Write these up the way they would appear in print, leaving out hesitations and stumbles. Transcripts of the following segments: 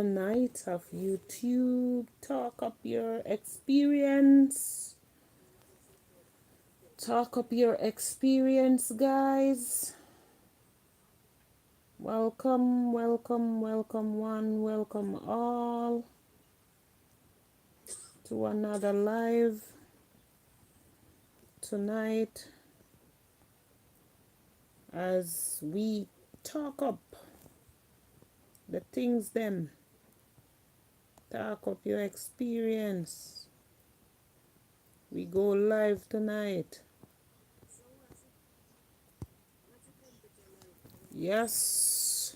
Night of YouTube. Talk up your experience. Talk up your experience, guys. Welcome, welcome, welcome one, welcome all to another live tonight as we talk up the things them. Talk up your experience. We go live tonight. Yes,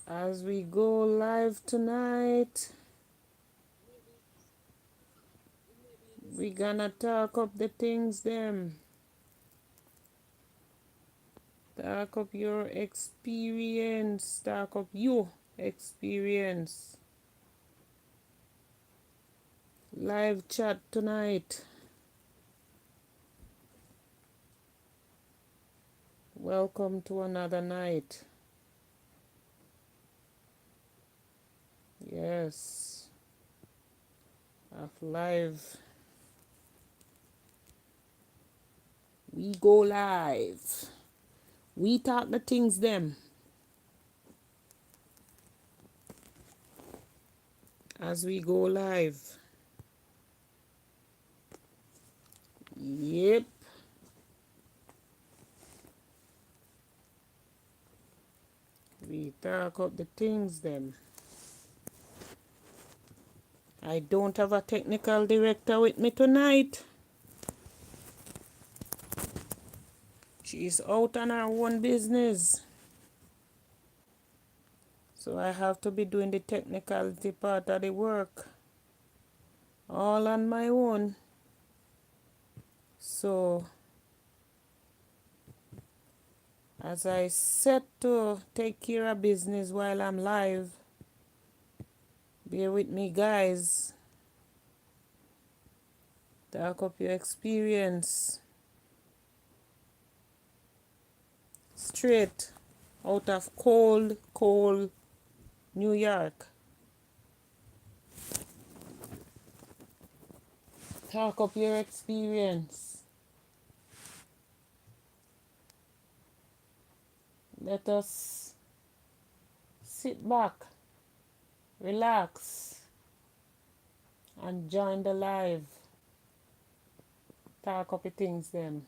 as we go live tonight, we gonna talk up the things them. Talk up your experience. Talk up your experience. Live chat tonight. Welcome to another night. Yes, of live. We go live. We talk the things them. As we go live. Yep. We talk up the things them. I don't have a technical director with me tonight. She's out on her own business. So I have to be doing the technicality part of the work all on my own. So as I set to take care of business while I'm live, bear with me, guys. Talk up your experience. Straight out of cold New York. Talk up your experience. Let us sit back, relax, and join the live. Talk up the things them.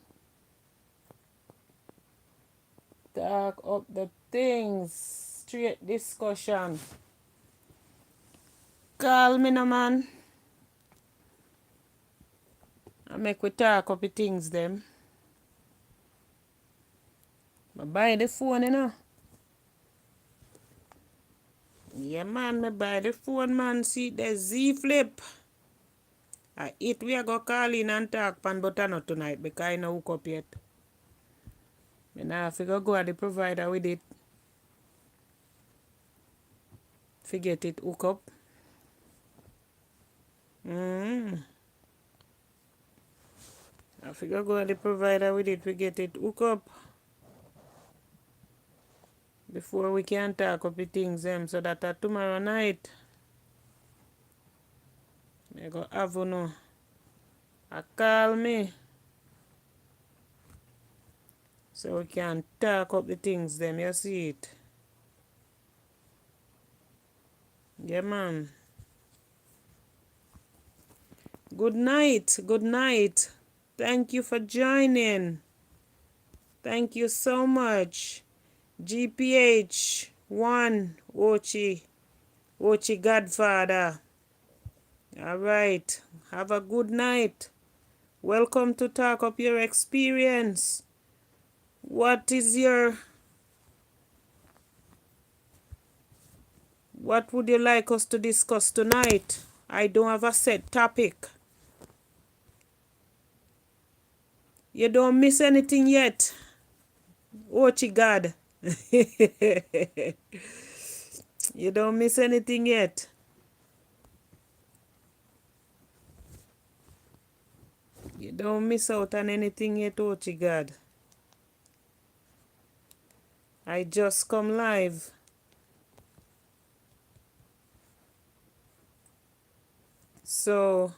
Talk up the things. Straight discussion. Call me no man. I make we talk up the things them. I buy the phone, you know. Yeah man, me buy the phone man. See the Z Flip. I eat we a go call in and talk pan but not tonight because I no hook up yet. Me now figure go at the provider with it. Forget it hook up. I figure go at the provider with it, we get it hook up. Before we can talk up the things them so that tomorrow night I go have no a call me so we can talk up the things them, you see it. Yeah man. Good night, good night. Thank you for joining. Thank you so much. GPH 1 Ochi Godfather. Alright. Have a good night. Welcome to Talk Up Your Experience. What would you like us to discuss tonight? I don't have a set topic. You don't miss anything yet. Ochi God. You don't miss anything yet. You don't miss out on anything yet, Ochi God. I just come live. So,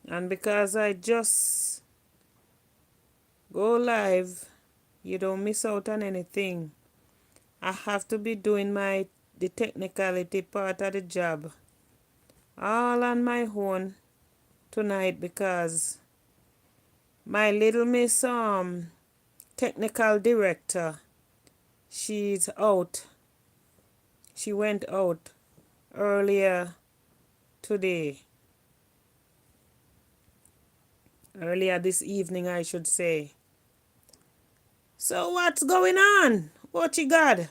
and because I just go live, you don't miss out on anything. I have to be doing the technicality part of the job all on my own tonight because my little miss technical director, she's out. She went out earlier today. Earlier this evening, I should say. So what's going on? What you got?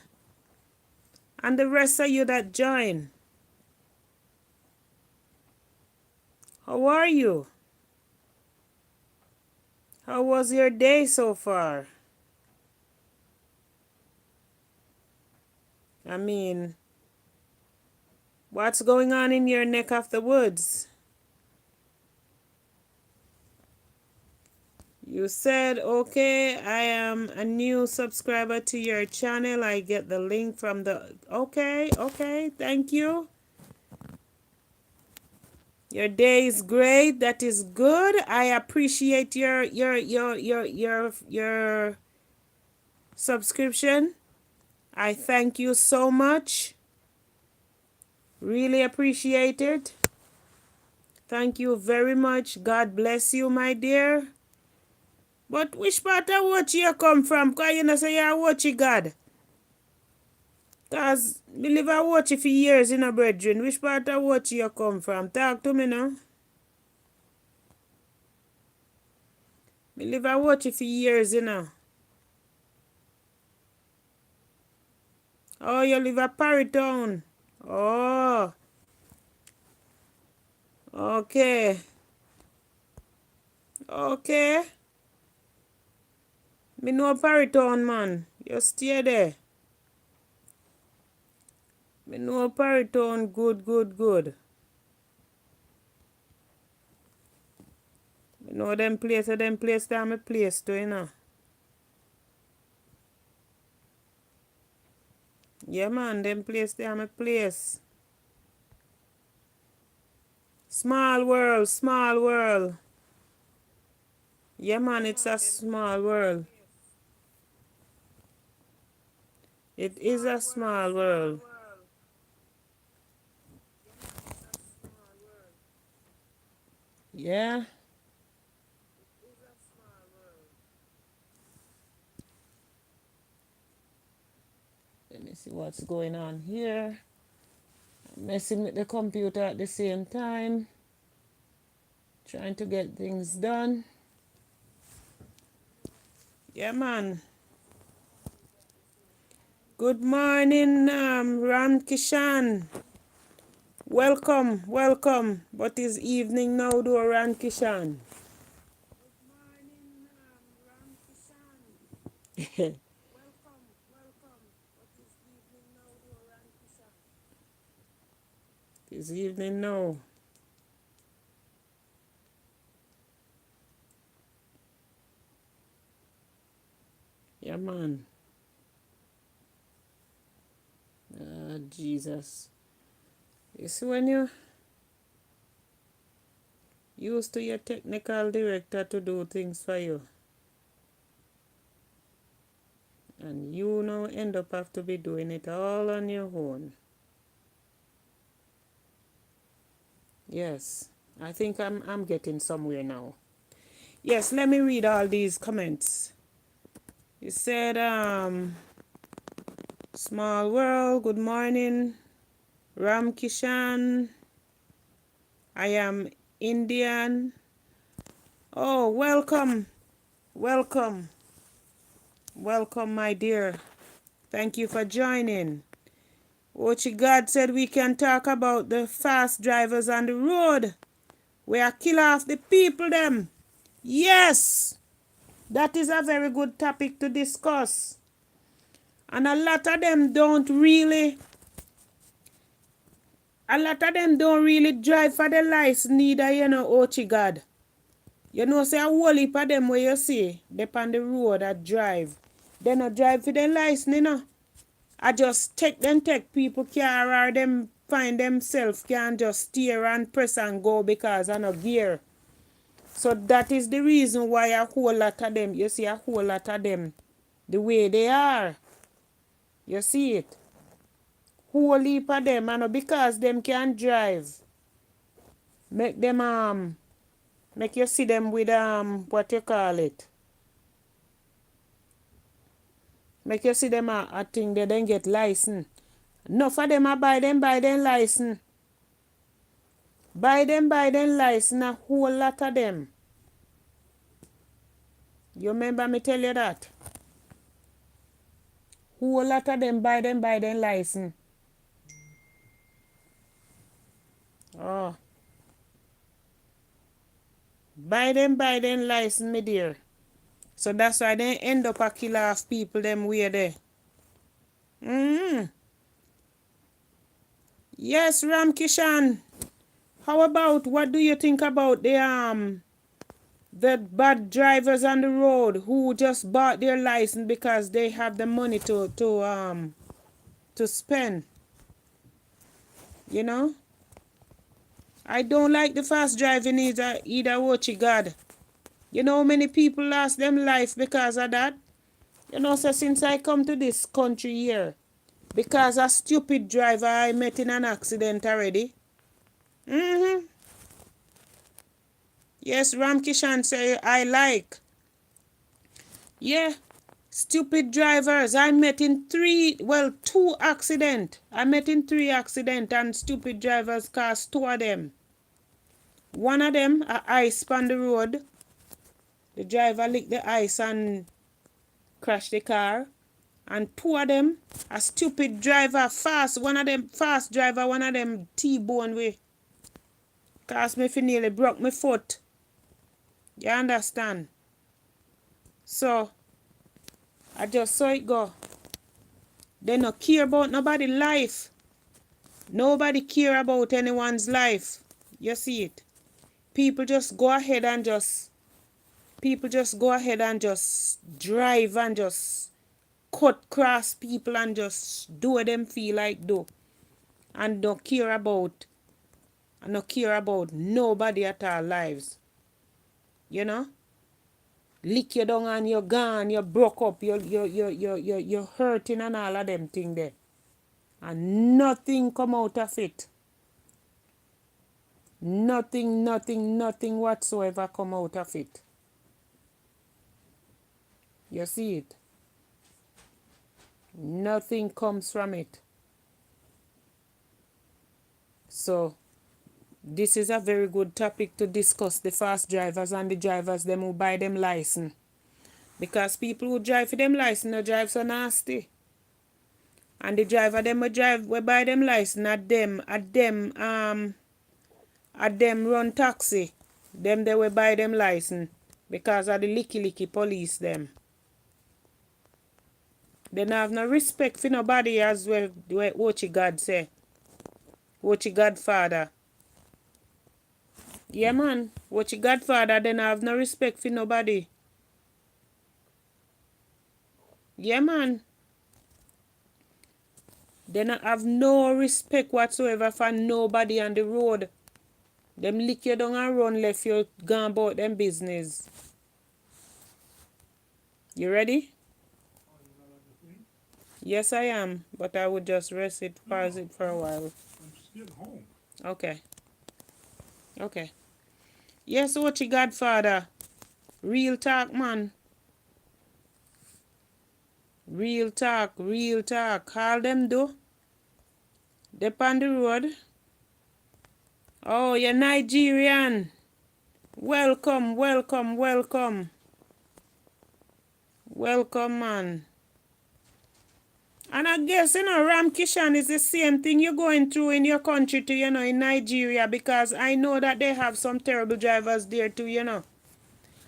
And the rest of you that join. How are you? How was your day so far? I mean, what's going on in your neck of the woods? You said, okay, I am a new subscriber to your channel. I get the link from the... Okay, thank you. Your day is great. That is good. I appreciate your subscription. I thank you so much. Really appreciate it. Thank you very much. God bless you, my dear. But which part of watch you come from? Because you know say you watch God. Because me live a watch for years in a brethren. Which part of watch you come from? Talk to me now. Me live a watch for years, you know. Oh, you live a Parry Town. Oh. Okay. Okay. Me know Parry Town, man. You stay there. Me know Parry Town good. Me know them place that my place too, you know. Yeah, man, them place they are my place. Small world. Yeah, man, it's a small world. It is a small world. Yeah. Let me see what's going on here. I'm messing with the computer at the same time. Trying to get things done. Yeah, man. Good morning, Ram Kishan. Welcome. But it's evening now, though, Ram Kishan. It's evening now. Yeah, man. Jesus. You see when you used to your technical director to do things for you, and you now end up have to be doing it all on your own. Yes, I think I'm getting somewhere now. Yes, let me read all these comments. You said, Small World, good morning. Ram Kishan, I am Indian. Oh, welcome, my dear. Thank you for joining. Ochi God said we can talk about the fast drivers on the road. We are kill off the people them. Yes, that is a very good topic to discuss. And a lot of them don't really drive for their lives neither, you know, Ochi God. You know, say a whole heap of them where you see, they on the road that drive. They not drive for their license, you know. I just take people car or them find themselves can just steer and press and go because of no gear. So that is the reason why a whole lot of them, you see a whole lot of them, the way they are. You see it? Whole heap of them, and because them can drive. Make them make you see them with what you call it. Make you see them I think they then get license. Enough of them buy them license. Buy them license, a whole lot of them. You remember me tell you that? Whole lot of them buy them license. Oh. Buy them license, me dear. So that's why they end up a kill off people them way there. Yes, Ram Kishan. How about, what do you think about the bad drivers on the road who just bought their license because they have the money to spend? You know? I don't like the fast driving either watch God. You know how many people lost them life because of that? You know, so since I come to this country here, because a stupid driver I met in an accident already. Yes, Ram Kishan say I like. Yeah, stupid drivers. I met in 2 accidents. I met in 3 accidents and stupid drivers caused 2 of them. One of them, a ice on the road. The driver licked the ice and crashed the car. And 2 of them, a stupid driver, fast. One of them fast driver, one of them T-bone way. Cause me fi nearly broke my foot. You understand? So, I just saw it go. They no care about nobody's life. Nobody care about anyone's life. You see it? People just go ahead and just drive and just cut cross people and just do what them feel like do. And don't care about nobody at our lives. You know? Lick you down and you're gone, you're broke up, you're hurting and all of them thing there. And nothing come out of it. Nothing whatsoever come out of it. You see it? Nothing comes from it. So, this is a very good topic to discuss, the fast drivers and the drivers them who buy them license. Because people who drive for them license no drive so nasty. And the driver them we buy them license at them run taxi. Them they will buy them license because of the licky police them. They don't have no respect for nobody, as well what God say. What Godfather. Yeah man, what Godfather, they don't have no respect for nobody. Yeah man. They don't have no respect whatsoever for nobody on the road. Them lick you down and run left you gone about them business. You ready? Yes, I am, but I would just rest it, pause it for a while. I'm still home. Okay. Okay. Yes, what Godfather. Real talk, man. Real talk. All them do. They on the road. Oh, you're Nigerian. Welcome. Welcome, man. And I guess, Ram Kishan is the same thing you're going through in your country too, in Nigeria, because I know that they have some terrible drivers there too.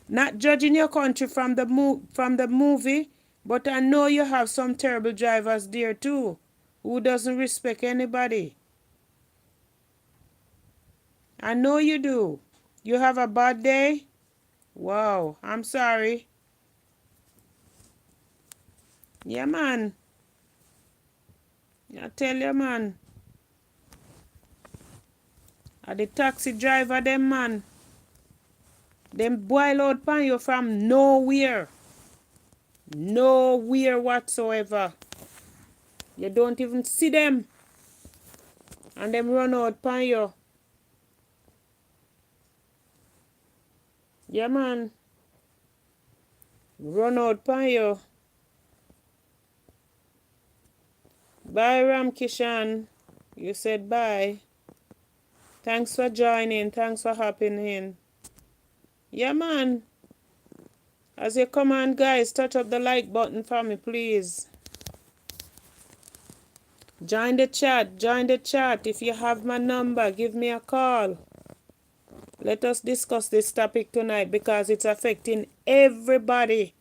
Not judging your country from the movie, but I know you have some terrible drivers there too, who doesn't respect anybody. I know you do. You have a bad day? Wow, I'm sorry. Yeah, man. I tell you, man. The taxi driver, them man. Them boil out pan you from nowhere. Nowhere whatsoever. You don't even see them. And them run out pan you. Yeah, man. Run out pan you. Bye, Ram Kishan. You said bye. Thanks for joining. Thanks for hopping in. Yeah, man. As you come on, guys, touch up the like button for me, please. Join the chat. Join the chat. If you have my number, give me a call. Let us discuss this topic tonight because it's affecting everybody.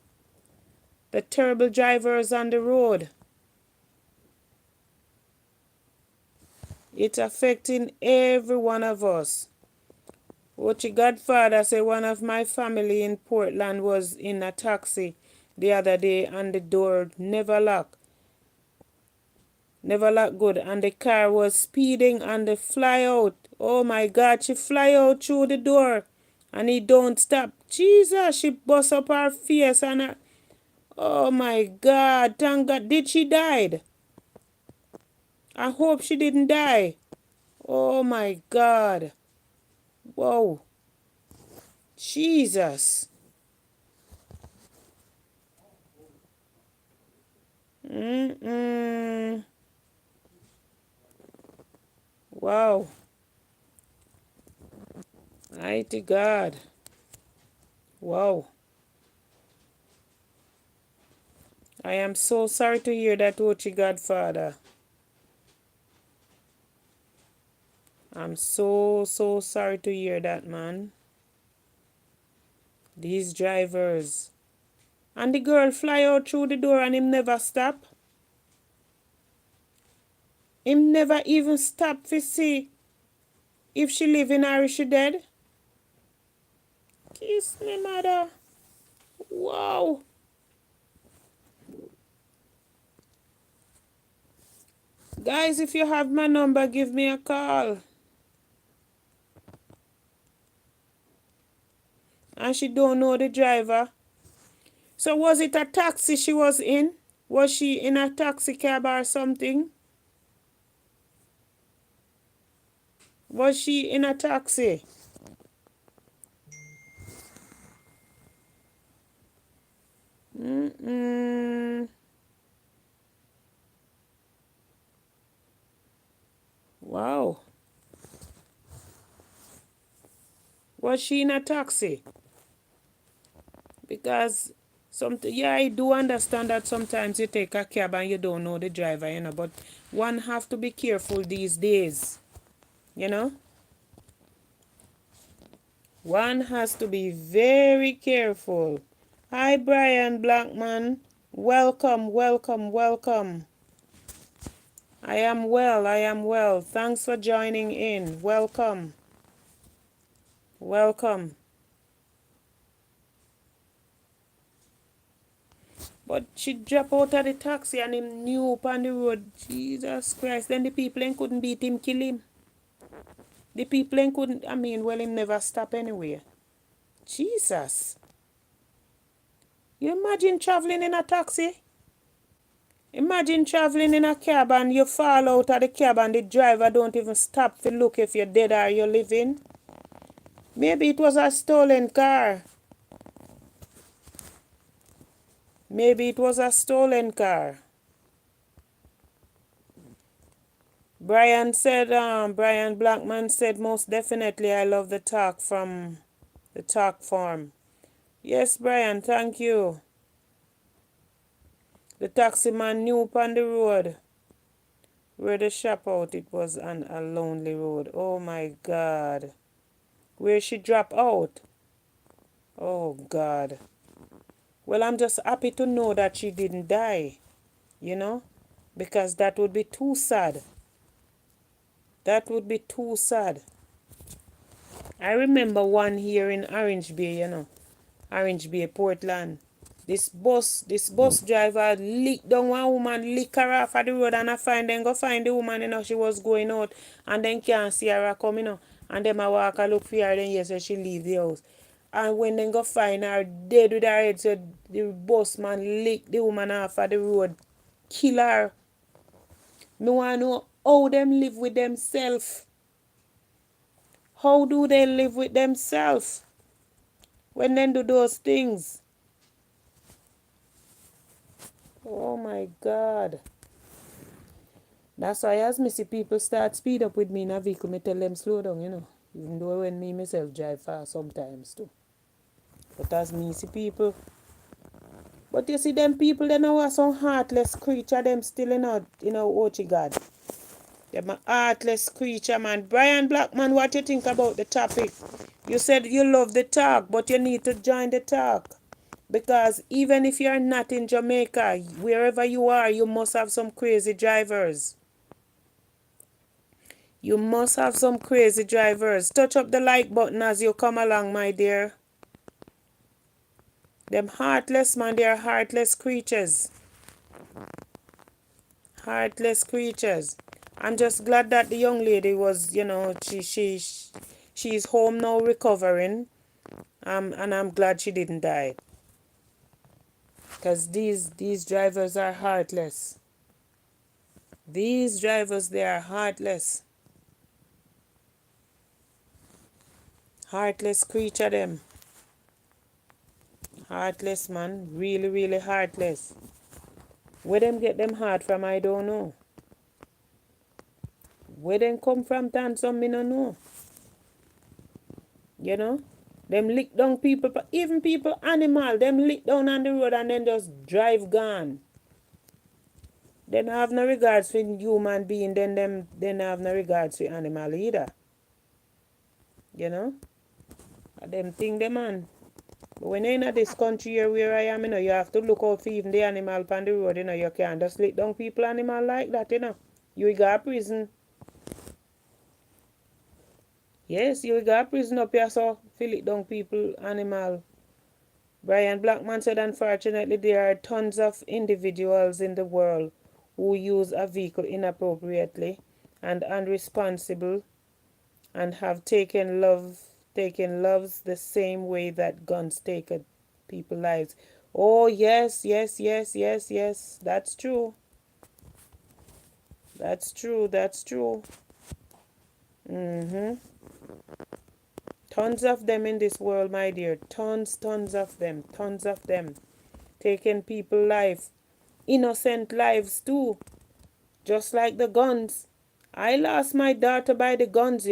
The terrible drivers on the road. It's affecting every one of us. Ochi Godfather said one of my family in Portland was in a taxi the other day and the door never locked. Never locked good. And the car was speeding and they fly out. Oh my God, she fly out through the door. And he don't stop. Jesus, she bust up her face and her... Oh my God, thank God. Did she died? I hope she didn't die. Oh my God. Whoa. Jesus. Wow. Mighty God. Wow. I am so sorry to hear that, Ochi Godfather. I'm so sorry to hear that, man. These drivers. And the girl fly out through the door and him never stop. Him never even stop to see if she living or if she dead. Kiss me, mother. Wow. Guys, if you have my number, give me a call. And she don't know the driver. So was it a taxi she was in? Was she in a taxi cab or something? Was she in a taxi? Wow. Was she in a taxi? Because yeah, I do understand that sometimes you take a cab and you don't know the driver, you know, but one have to be careful these days, you know. One has to be very careful. Hi, Brian Blackman. Welcome, welcome, welcome. I am well, I am well. Thanks for joining in. Welcome. Welcome. But she dropped out of the taxi and him knew up on the road. Jesus Christ. Then the people ain't couldn't beat him, kill him. The people ain't couldn't, I mean, well, him never stop anywhere. Jesus. You imagine traveling in a taxi? Imagine traveling in a cab and you fall out of the cab and the driver don't even stop to look if you're dead or you're living. Maybe it was a stolen car. Maybe it was a stolen car. Brian said, Brian Blackman said, most definitely I love the talk from the talk form. Yes, Brian, thank you. The taxi man knew upon the road where the shop out, it was on a lonely road. Oh my God. Where she dropped out. Oh God. Well, I'm just happy to know that she didn't die, you know, because that would be too sad. That would be too sad. I remember one here in Orange Bay, you know, Orange Bay, Portland. This bus driver licked down one woman, lick her off of the road, and I go find the woman, you know, she was going out, and then can't see her come, you know. And them a walk a look for her, then yes, so she leave the house. And when they go find her dead with her head, so the boss man lick the woman off of the road, kill her. Me want to know how them live with themselves. How do they live with themselves when they do those things? Oh my God. That's why as me see people start speed up with me in a vehicle, me tell them slow down, Even though when me myself drive fast sometimes too. But as me see people. But you see them people, they know are some heartless creature, them still Ochi God. Them a heartless creature, man. Brian Blackman, what you think about the topic? You said you love the talk, but you need to join the talk. Because even if you're not in Jamaica, wherever you are, you must have some crazy drivers. You must have some crazy drivers. Touch up the like button as you come along, my dear. Them heartless, man, they are heartless creatures. Heartless creatures. I'm just glad that the young lady was, she's home now recovering. And I'm glad she didn't die. Because these drivers are heartless. These drivers, they are heartless. Heartless creature, them. Heartless, man. Really, really heartless. Where them get them heart from, I don't know. Where them come from, Tansom, me no know. Them lick down people, even people, animal, them lick down on the road and then just drive gone. They don't have no regards for human being, then they don't have no regards for animal either. Them thing them man. But when you're in this country here where I am, you have to look out for even the animal on the road, you can't just lick down people animal like that, You go to prison. Yes, you go to prison up here, so fill it down people animal. Brian Blackman said, unfortunately, there are tons of individuals in the world who use a vehicle inappropriately and unresponsible and have taken loves the same way that guns take people's lives. Oh, yes. That's true. That's true. Tons of them in this world, my dear. Tons of them. Taking people's life. Innocent lives, too. Just like the guns. I lost my daughter by the guns,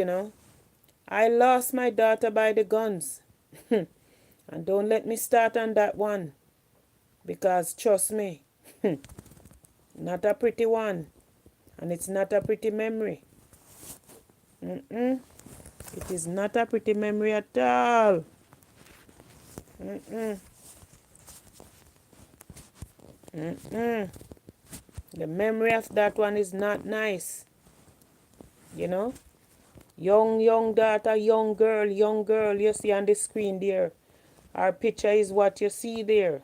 I lost my daughter by the guns. And don't let me start on that one. Because trust me, not a pretty one. And it's not a pretty memory. It is not a pretty memory at all. The memory of that one is not nice. Young daughter, young girl, you see on the screen there. Our picture is what you see there.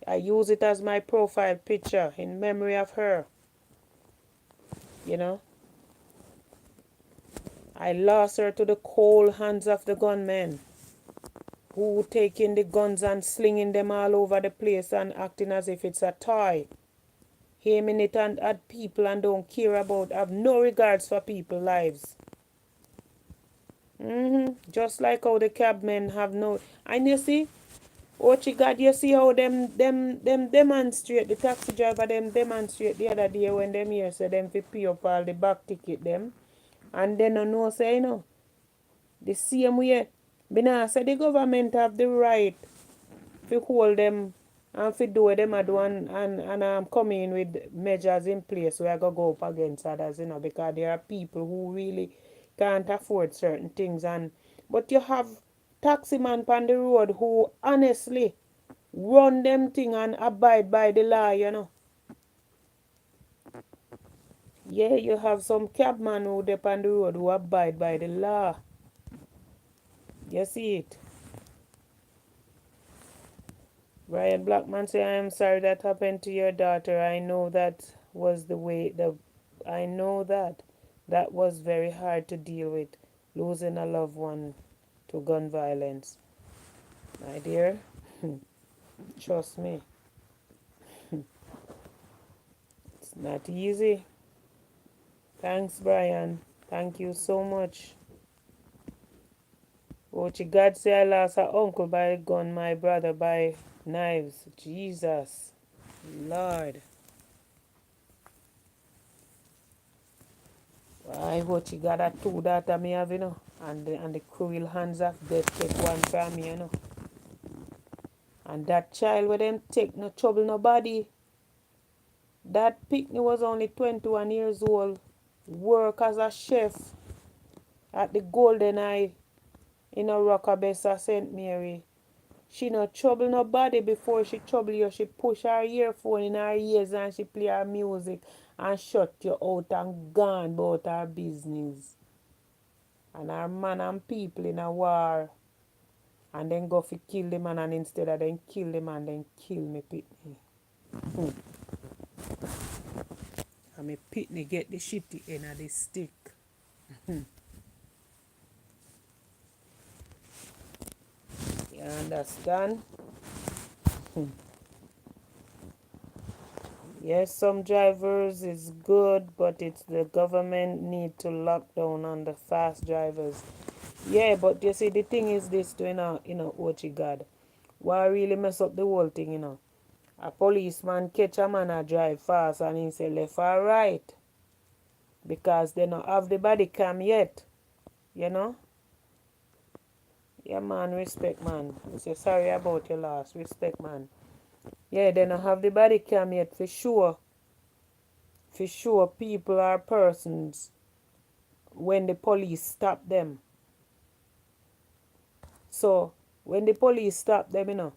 I use it as my profile picture in memory of her. I lost her to the cold hands of the gunmen who taking the guns and slinging them all over the place and acting as if it's a toy. Aiming it at people and don't care about, have no regards for people's lives. Just like how the cabmen have no. And you see, Ochi God, you see how them demonstrate, the taxi driver them demonstrate the other day when them here say them fi pay up all the back ticket them. And they don't know say, the same way, Bina say the government have the right to hold them and to do what them a do and come in with measures in place where I go up against others, because there are people who really can't afford certain things. But you have taxi man on the road who honestly run them thing and abide by the law, Yeah, you have some cabman who dep on the road who abide by the law. You see it? Brian Blackman say, I am sorry that happened to your daughter. I know that was the way, I know that. That was very hard to deal with, losing a loved one to gun violence. My dear, trust me, it's not easy. Thanks, Brian. Thank you so much. What you God say I lost a uncle by a gun, my brother by knives. Jesus. Lord. I what you got a two daughter me have, and the cruel hands of death take one from me, And that child with them take no trouble nobody. That picnic was only 21 years old. Work as a chef at the Golden Eye in a Rockabessa St. Mary. She no trouble nobody before she trouble you. She push her earphone in her ears and she play her music and shut you out and gone about her business. And her man and people in a war. And then go fi kill the man, and instead of then kill the man, then kill me pitney. And me pitney get the shitty end of the stick. You understand? Yes, some drivers is good, but it's the government need to lock down on the fast drivers. Yeah, but you see, the thing is this, what you got. Why really mess up the whole thing. A policeman catch a man a drive fast and he say left or right. Because they don't have the body cam yet. You know? Yeah, man, respect, man. You say sorry about your loss. Respect, man. Yeah, they don't have the body cam yet for sure. For sure, people or persons when the police stop them. So, when the police stop them, you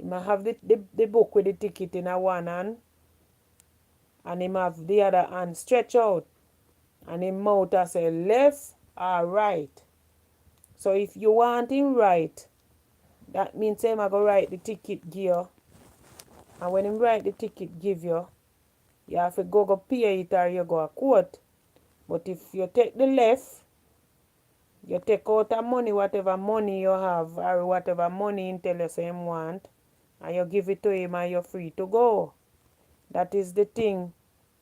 might have the book with the ticket in a one hand and him have the other hand stretch out and him mouth a say left or right. So if you want him right, that means him a go write the ticket give you. And when him write the ticket give you, you have to go pay it or you go a court. But if you take the left, you take out the money, whatever money you have or whatever money him tell you say him want, and you give it to him and you're free to go. That is the thing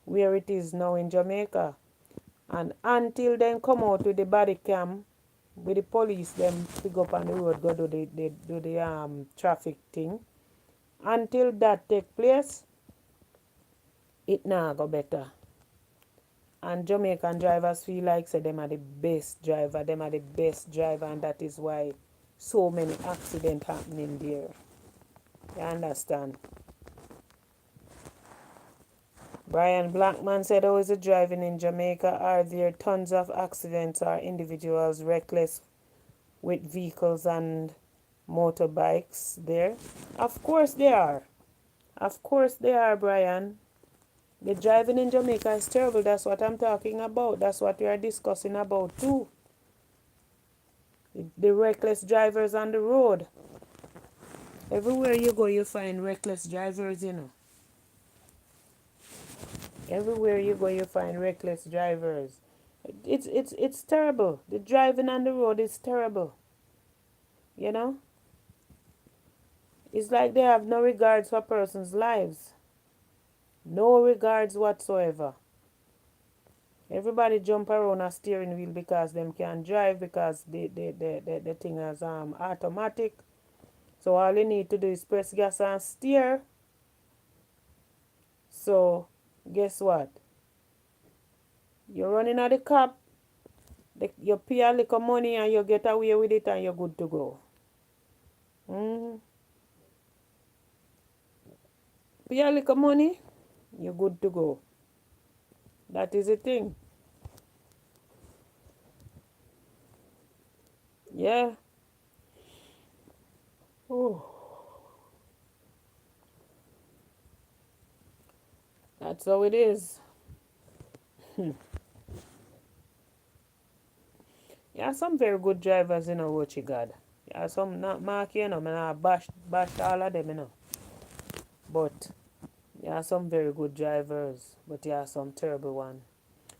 where it is now in Jamaica. And until them come out with the body cam, with the police, them pick up on the road, go do the traffic thing. Until that take place, it now go better. And Jamaican drivers feel like say them are the best driver, and that is why so many accidents happening there. You understand? Brian Blackman said, how is it driving in Jamaica? Are there tons of accidents or individuals reckless with vehicles and motorbikes there? Of course they are. Of course they are, Brian. The driving in Jamaica is terrible. That's what I'm talking about. That's what we are discussing about too. The reckless drivers on the road. Everywhere you go, you find reckless drivers, Everywhere you go, you find reckless drivers. It's terrible. The driving on the road is terrible. It's like they have no regards for persons' lives. No regards whatsoever. Everybody jump around a steering wheel because them can drive because the thing is automatic. So all you need to do is press gas and steer. So guess what? You're running at the cop, you pay a little money and you get away with it and you're good to go. Pay a little money, you're good to go. That is the thing. Yeah. Oh. That's how it is. Yeah, some very good drivers, what you got. Yeah, some not mark, I not bash all of them, But yeah, some very good drivers, but yeah, some terrible one.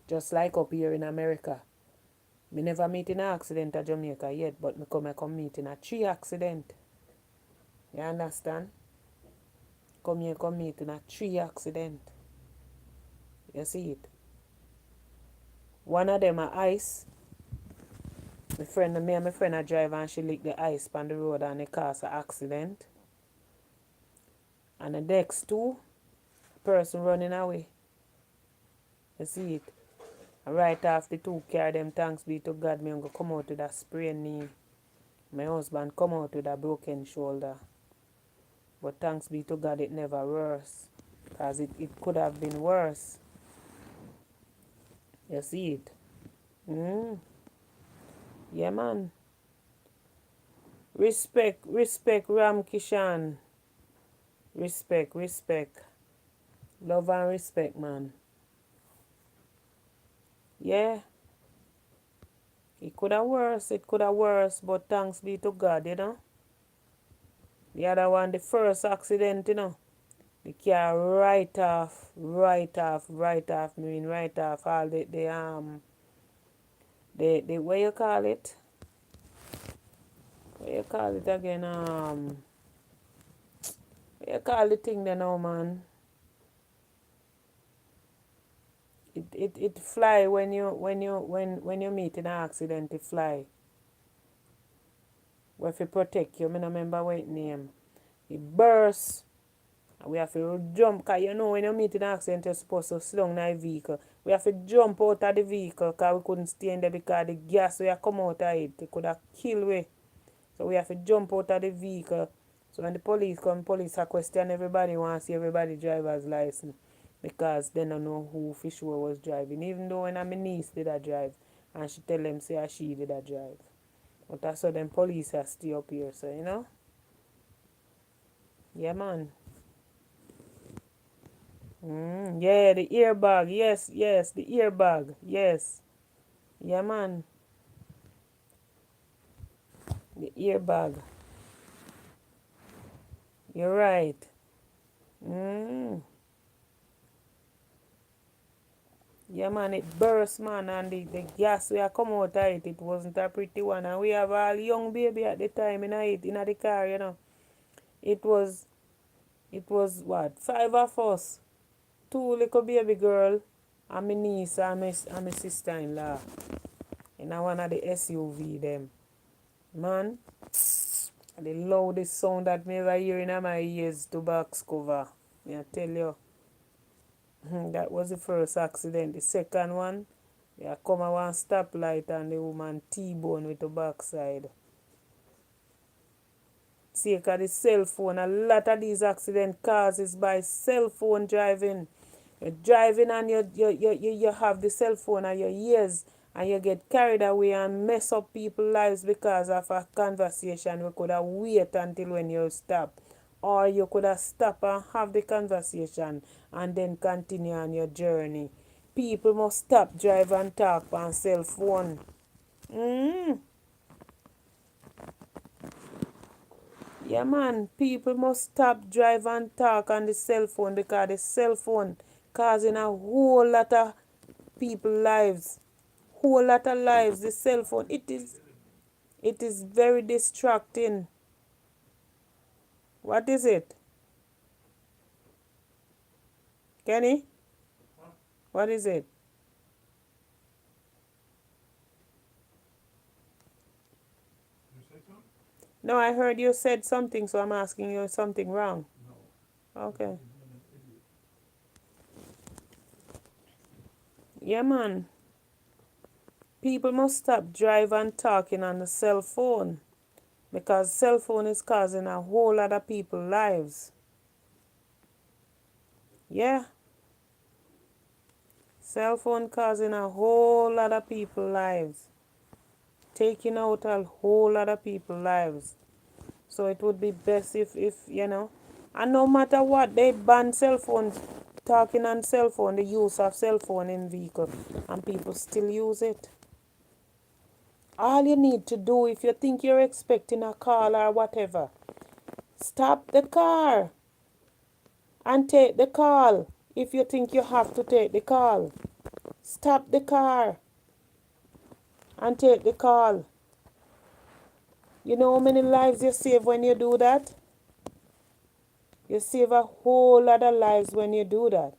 Just like up here in America. Me never meet in an accident at Jamaica yet, but I come meet in a 3 accident. You understand? Come here, come meet in a 3 accident. You see it? One of them are ice. Me and my friend a drive and she lick the ice on the road and it cause an accident. And the next two, person running away. You see it? And right after the two car them, thanks be to God, me going to come out with a sprained knee. My husband come out with a broken shoulder. But thanks be to God it never worse. Because it could have been worse. You see it? Yeah, man. Respect Ram Kishan. Respect. Love and respect, man. Yeah. It could have worse, but thanks be to God, you know. The other one, the first accident, you know. The car right off, right off all the what you call it? What you call it again? What you call the thing there now, man? It fly when you meet in an accident, it fly. We have to protect you. I don't remember what it name. It burst. And we have to jump, because you know when you meet in an accident, you're supposed to sit down in a vehicle. We have to jump out of the vehicle because we couldn't stay in there because the gas we have come out of it could have killed we. So we have to jump out of the vehicle. So when the police come, police are question everybody, want to see everybody driver's license. Because they don't know who for sure was driving. Even though when my niece did a drive and she tell them say she did a drive. But that's how them police are still up here, so you know? Yeah, man. Yeah, the airbag. Yes, the airbag. Yes. Yeah, man. The airbag. You're right. Yeah, man, it burst, man, and the gas we are come out of it wasn't a pretty one. And we have a young baby at the time in the car, you know. It was what, 5 of us. 2 little baby girl and my niece and my sister-in-law. In one of the SUV them. Man, the loudest sound that me ever hear in my ears to box cover. I tell you. That was the first accident. The second one, they come at one stoplight and the woman T-bone with the backside. See, because the cell phone, a lot of these accident causes by cell phone driving. You're driving and you have the cell phone at your ears and you get carried away and mess up people's lives because of a conversation. You could have wait until when you stop. Or you could have stop and have the conversation and then continue on your journey. People must stop drive and talk on cell phone. Yeah, man, people must stop drive and talk on the cell phone because the cell phone causing a whole lot of people lives. Whole lot of lives. The cell phone, it is very distracting. What is it? Kenny? What is it? No, I heard you said something, so I'm asking you something wrong. Okay. Yeah, man. People must stop drive and talking on the cell phone because cell phone is causing a whole lot of people's lives. Yeah. Cell phone causing a whole lot of people's lives. Taking out a whole lot of people's lives. So it would be best if you know, and no matter what, they ban cell phones, talking on cell phone, the use of cell phone in vehicle, and people still use it. All you need to do, if you think you're expecting a call or whatever, stop the car and take the call if you think you have to take the call. Stop the car and take the call. You know how many lives you save when you do that? You save a whole lot of lives when you do that.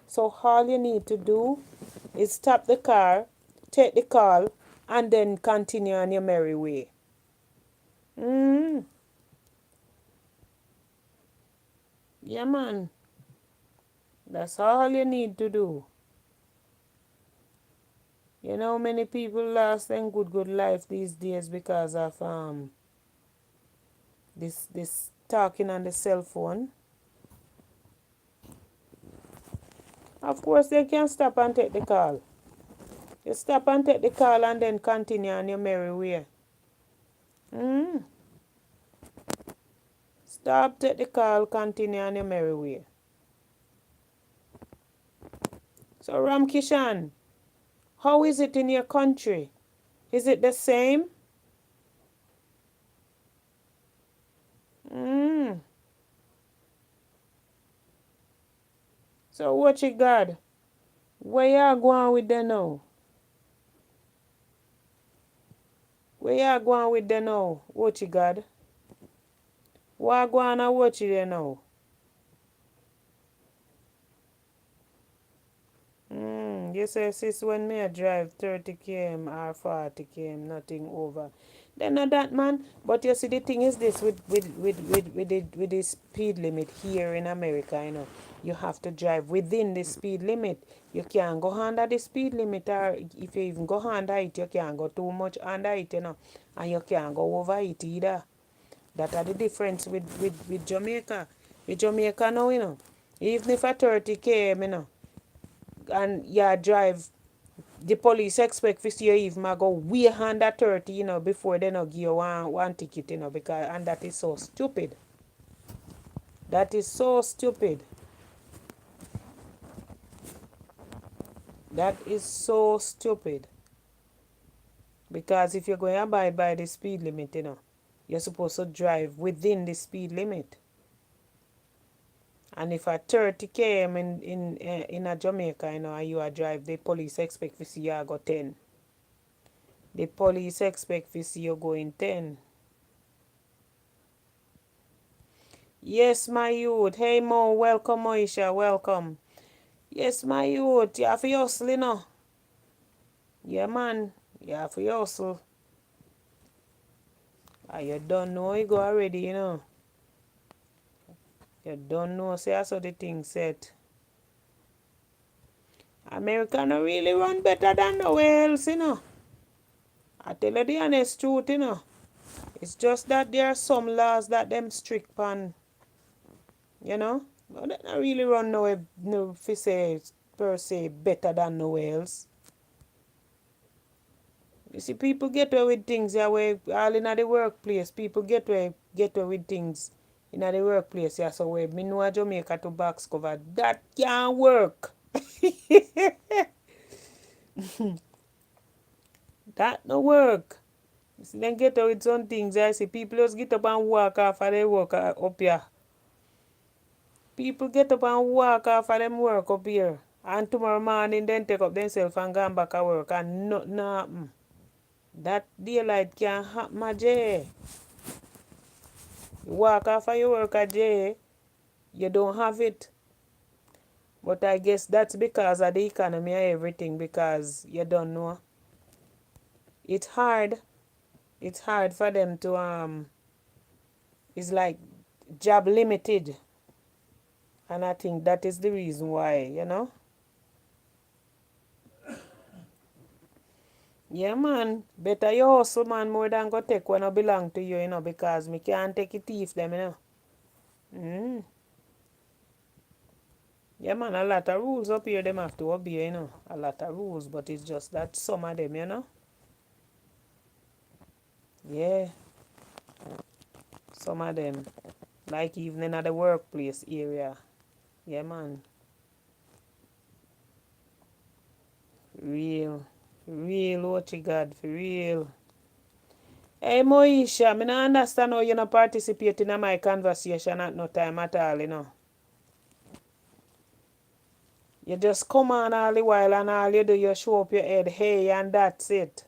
So all you need to do is stop the car, take the call, and then continue on your merry way. Yeah, man. That's all you need to do. You know many people lost their good life these days because of this talking on the cell phone. Of course they can stop and take the call. You stop and take the call and then continue on your merry way. Stop, take the call, continue on your merry way. So Ram Kishan, how is it in your country? Is it the same? So what you got? Where you going with them now? Where you going with them now? What you got? What going on what you there now? You say sis when me I drive 30 km or 40 km, nothing over. Then not that man. But you see the thing is this with the speed limit here in America, you have to drive within the speed limit. You can't go under the speed limit, or if you even go under it, you can't go too much under it, and you can't go over it either. That are the difference with Jamaica. With Jamaica now, even if a 30 km, and you drive, the police expect to see you even go way under 30, before they not give you one ticket, because, and that is so stupid. That is so stupid. That is so stupid. Because if you're going to abide by the speed limit, you're supposed to drive within the speed limit. And if a 30 km in a Jamaica, and you are drive, the police expect to see you go 10. The police expect to see you going 10. Yes, my youth. Hey, Mo. Welcome, Moisha. Welcome. Yes, my youth. You have to hustle, Yeah, man. You have to hustle. And you don't know you go already, You don't know. Say, I saw the thing set. America no really run better than nowhere else, I tell you the honest truth, It's just that there are some laws that them strict on, But they not really run nowhere, no, fi say, per se, better than nowhere else. You see, people get away with things where all in the workplace. People get away with things in the workplace. Yeah, so where me know a Jamaica to box cover, that can't work. That no work. You see, them get away with some things. I see people just get up and walk off of their work up here. People get up and walk off of them work up here. And tomorrow morning, then take up themselves and go back to work and nothing happen. That daylight can't happen, Jay. You walk off of your work at Jay, you don't have it. But I guess that's because of the economy and everything, because you don't know. It's hard. It's hard for them to it's like job limited. And I think that is the reason why, Yeah, man. Better you hustle, man, more than go take when I belong to you, because me can't take it thief them, Yeah, man, a lot of rules up here them have to obey, A lot of rules, but it's just that some of them, Yeah, some of them. Like even in the workplace area. Yeah, man. Real. Real, what you got, for real. Hey, Moisha, I don't understand how you not participating in my conversation at no time at all, You You just come on all the while and all you do, you show up your head, hey, and that's it.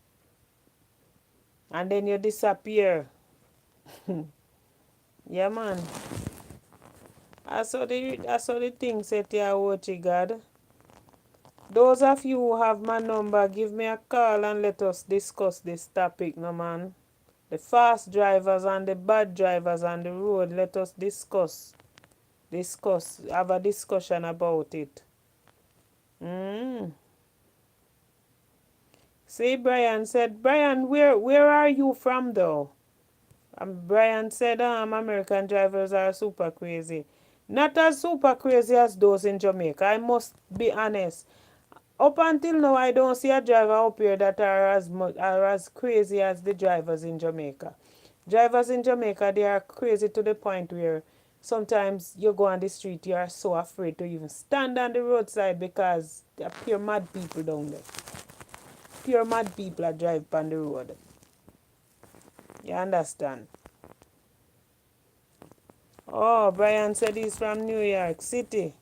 And then you disappear. Yeah, man. I saw the thing set here, watch God. Those of you who have my number, give me a call and let us discuss this topic, no man. The fast drivers and the bad drivers on the road, let us have a discussion about it. See, Brian said, Brian, where are you from though? Brian said, American drivers are super crazy. Not as super crazy as those in Jamaica, I must be honest. Up until now, I don't see a driver up here that are as crazy as the drivers in Jamaica. Drivers in Jamaica, they are crazy to the point where sometimes you go on the street, you are so afraid to even stand on the roadside because there are pure mad people down there. Pure mad people are drive on the road. You understand? Oh, Brian said he's from New York City.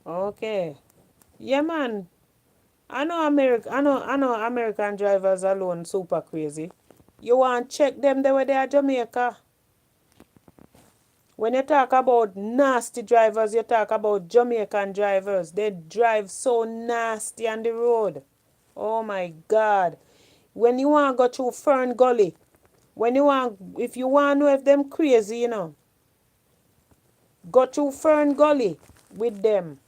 Okay. Yeah, man. I know American drivers alone super crazy. You want to check them the way they are Jamaica. When you talk about nasty drivers, you talk about Jamaican drivers. They drive so nasty on the road. Oh my God. When you want to go through Fern Gully, if you want to know if them crazy, go through Fern Gully with them.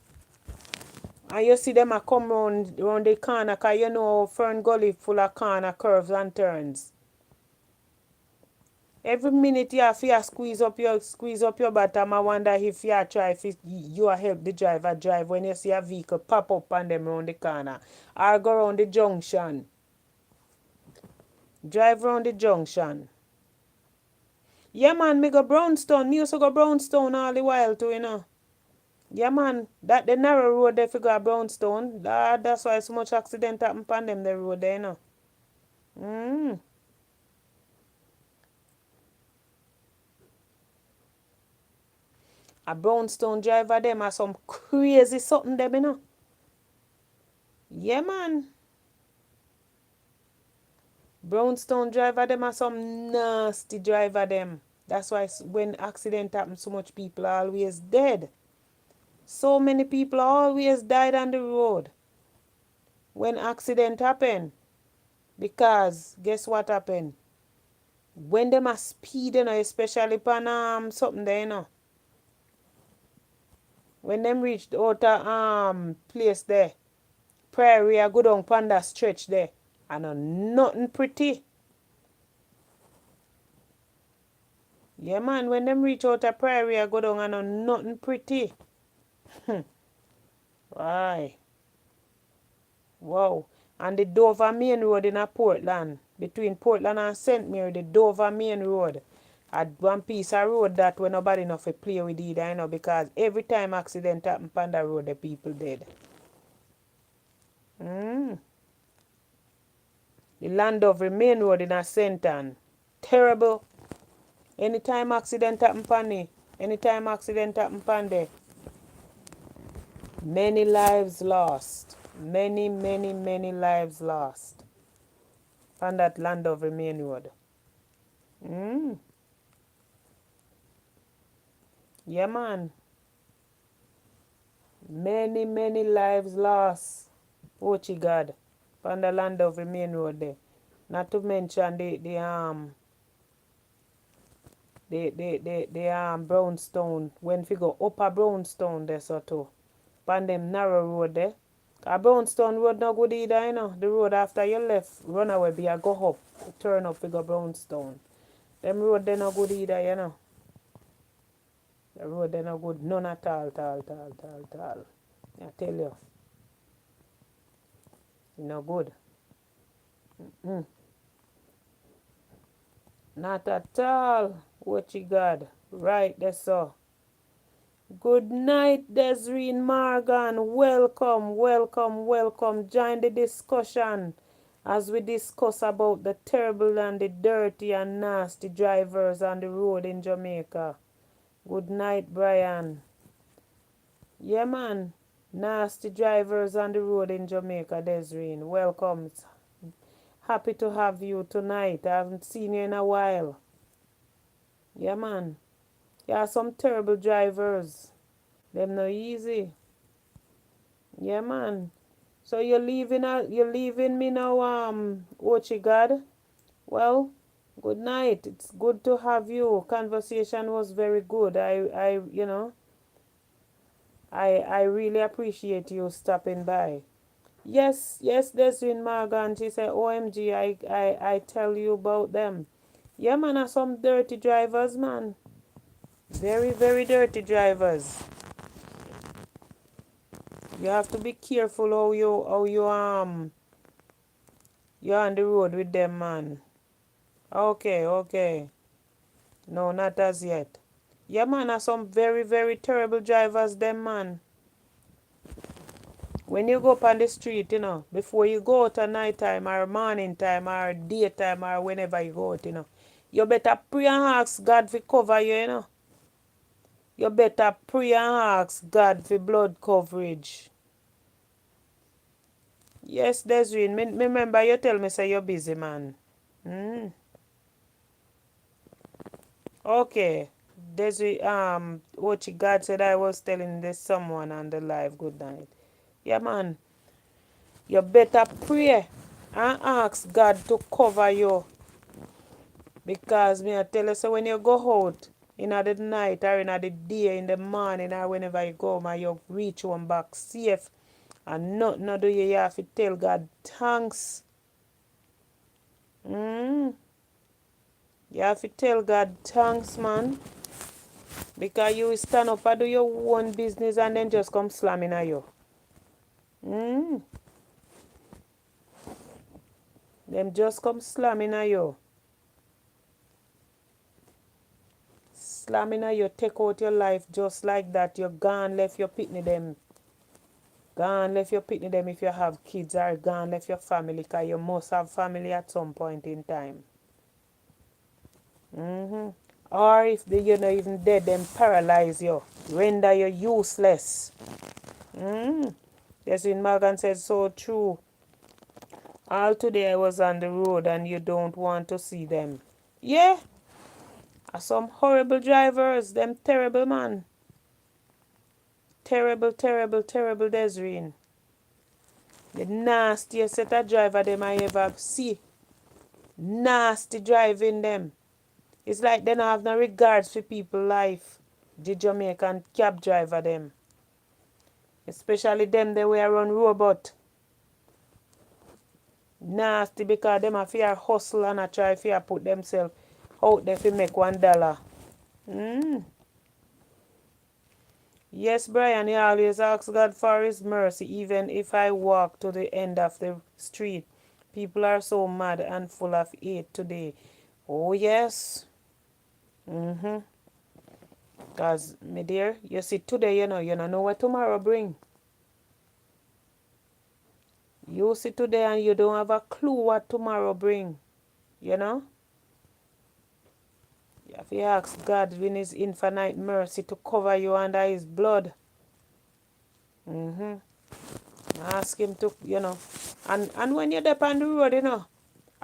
And you see them a come round the corner because you know Fern Gully full of corner curves and turns. Every minute you have to squeeze up your bottom. I wonder if you try if you help the driver drive when you see a vehicle pop up on them round the corner. Or go round the junction. Drive round the junction. Yeah man, me go Brownstone. Me used to go Brownstone all the while too. Yeah man, that the narrow road there if you go Brownstone. That's why so much accident happen on them the road there. A Brownstone driver them are some crazy something them. Yeah man. Brownstone driver them are some nasty driver them. That's why when accident happen, so much people are always dead. So many people always died on the road when accident happen. Because guess what happened? When them are speeding, especially pan something there, when them reach the outer place there, Prairie I go down Panda stretch there, and nothing pretty. Yeah man, when them reach outer Prairie I go down and nothing pretty. Why? Wow. And the Dover Main Road in a Portland, between Portland and St. Mary, the Dover Main Road. Had one piece of road that when nobody enough to play with either, because every time accident happen on the road, the people dead. The Landover Main Road in a St. Ann. Terrible. Anytime accident happen on it, anytime accident happen on there, many lives lost. Many, many, many lives lost. On that Landover Main Road. Yeah, man. Many, many lives lost. Watch God. On the Landover Main Road there. Not to mention the Brownstone. When we go upper Brownstone there so too. On them narrow road there. A Brownstone road no good either, The road after you left, run away be a go up. Turn up we go Brownstone. Them road they no good either, The road they no good. None at all. I tell you. No good. Not at all. What you got? Right there, so. Good night, Desreen Morgan. Welcome. Join the discussion as we discuss about the terrible and the dirty and nasty drivers on the road in Jamaica. Good night, Brian. Yeah, man. Nasty drivers on the road in Jamaica, Desireen. Welcome. Happy to have you tonight. I haven't seen you in a while. Yeah, man. Yeah, some terrible drivers. Them no easy. Yeah, man. So you're leaving me now, Ochi God. Well, good night. It's good to have you. Conversation was very good. I really appreciate you stopping by. Yes, yes, Desiree Morgan. She said, OMG, I tell you about them. Yeah, man, are some dirty drivers, man. Very, very dirty drivers. You have to be careful you're on the road with them, man. Okay, okay. No, not as yet. Yeah, man, are some very, very terrible drivers, them, man. When you go up on the street, before you go out at night time or morning time or daytime or whenever you go out, you better pray and ask God to cover you. You better pray and ask God for blood coverage. Yes, Desiree, me remember you tell me say you're busy, man. Okay. Desiree, what God said I was telling this someone on the live good night. Yeah, man. You better pray and ask God to cover you. Because me I tell you, so when you go out in the night or in the day, in the morning or whenever you go, man, you reach home back safe. And nothing no do you have to tell God thanks. You have to tell God thanks, man. Because you stand up and do your own business and then just come slamming at you. Them just come slamming at you. Slamming at you, take out your life just like that. You're gone, left your pitney them. Gone, left your pitney them if you have kids, or gone, left your family, because you must have family at some point in time. Or if you're not even dead, them paralyze you, render you useless. Yes, in Morgan said so true. All today I was on the road and you don't want to see them. Yeah, some horrible drivers, them terrible, man. Terrible, terrible, terrible, Desiree. The nastiest set of driver them I ever see. Nasty driving them. It's like they don't have no regards for people's life. The Jamaican cab driver them. Especially them they were run robot. Nasty because them a fear hustle and a try fear put themselves out there to make $1. Yes, Brian, he always asks God for his mercy even if I walk to the end of the street. People are so mad and full of hate today. Oh yes. Because, my dear, you see today, you don't know what tomorrow bring. You see today and you don't have a clue what tomorrow bring. You know? You have to ask God in his infinite mercy to cover you under his blood. Ask him to, And when you're up on the road,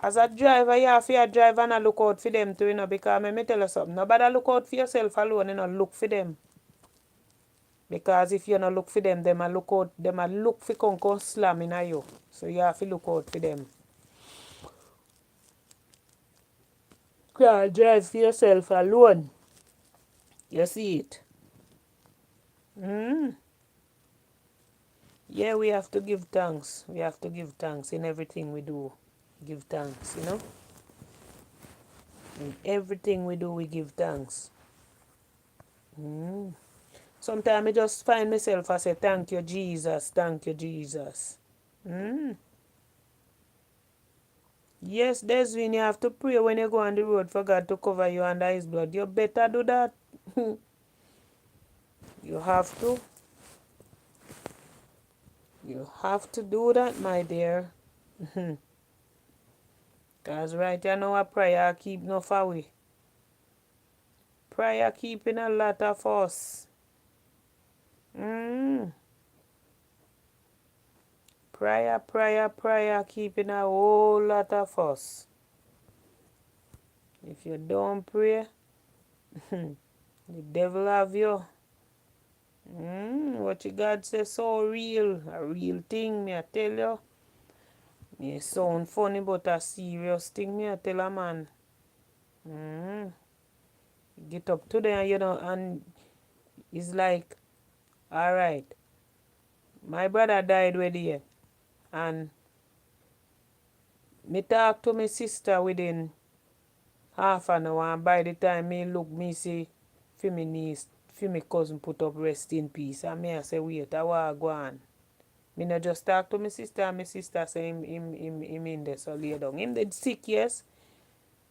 as a driver, you have to drive and look out for them too, because let me tell you something. Nobody look out for yourself alone, look for them. Because if you don't look for them, them a look for come slamming at you. So you have to look out for them. You can't drive for yourself alone. You see it? Yeah, we have to give thanks. We have to give thanks in everything we do. Give thanks, In everything we do, we give thanks. Sometimes I just find myself, I say, thank you, Jesus. Thank you, Jesus. Yes, there's when you have to pray when you go on the road for God to cover you under his blood. You better do that. You have to. You have to do that, my dear. Because right now a prayer keep no far away. Prayer keeping a lot of us. Mm. Prayer, keeping a whole lot of us. If you don't pray, the devil have you. What you God say so real. A real thing, me I tell you. It sound funny, but a serious thing, me I tell a man. Mm. Get up today, you know, and it's like, alright, my brother died with you, and me talk to my sister within half an hour, and by the time me look, me see, for me niece, for me cousin put up rest in peace, and me I say, wait, I want to go on. Me not just talk to my sister, and my sister say him in there, so lay down. Him did sick, yes,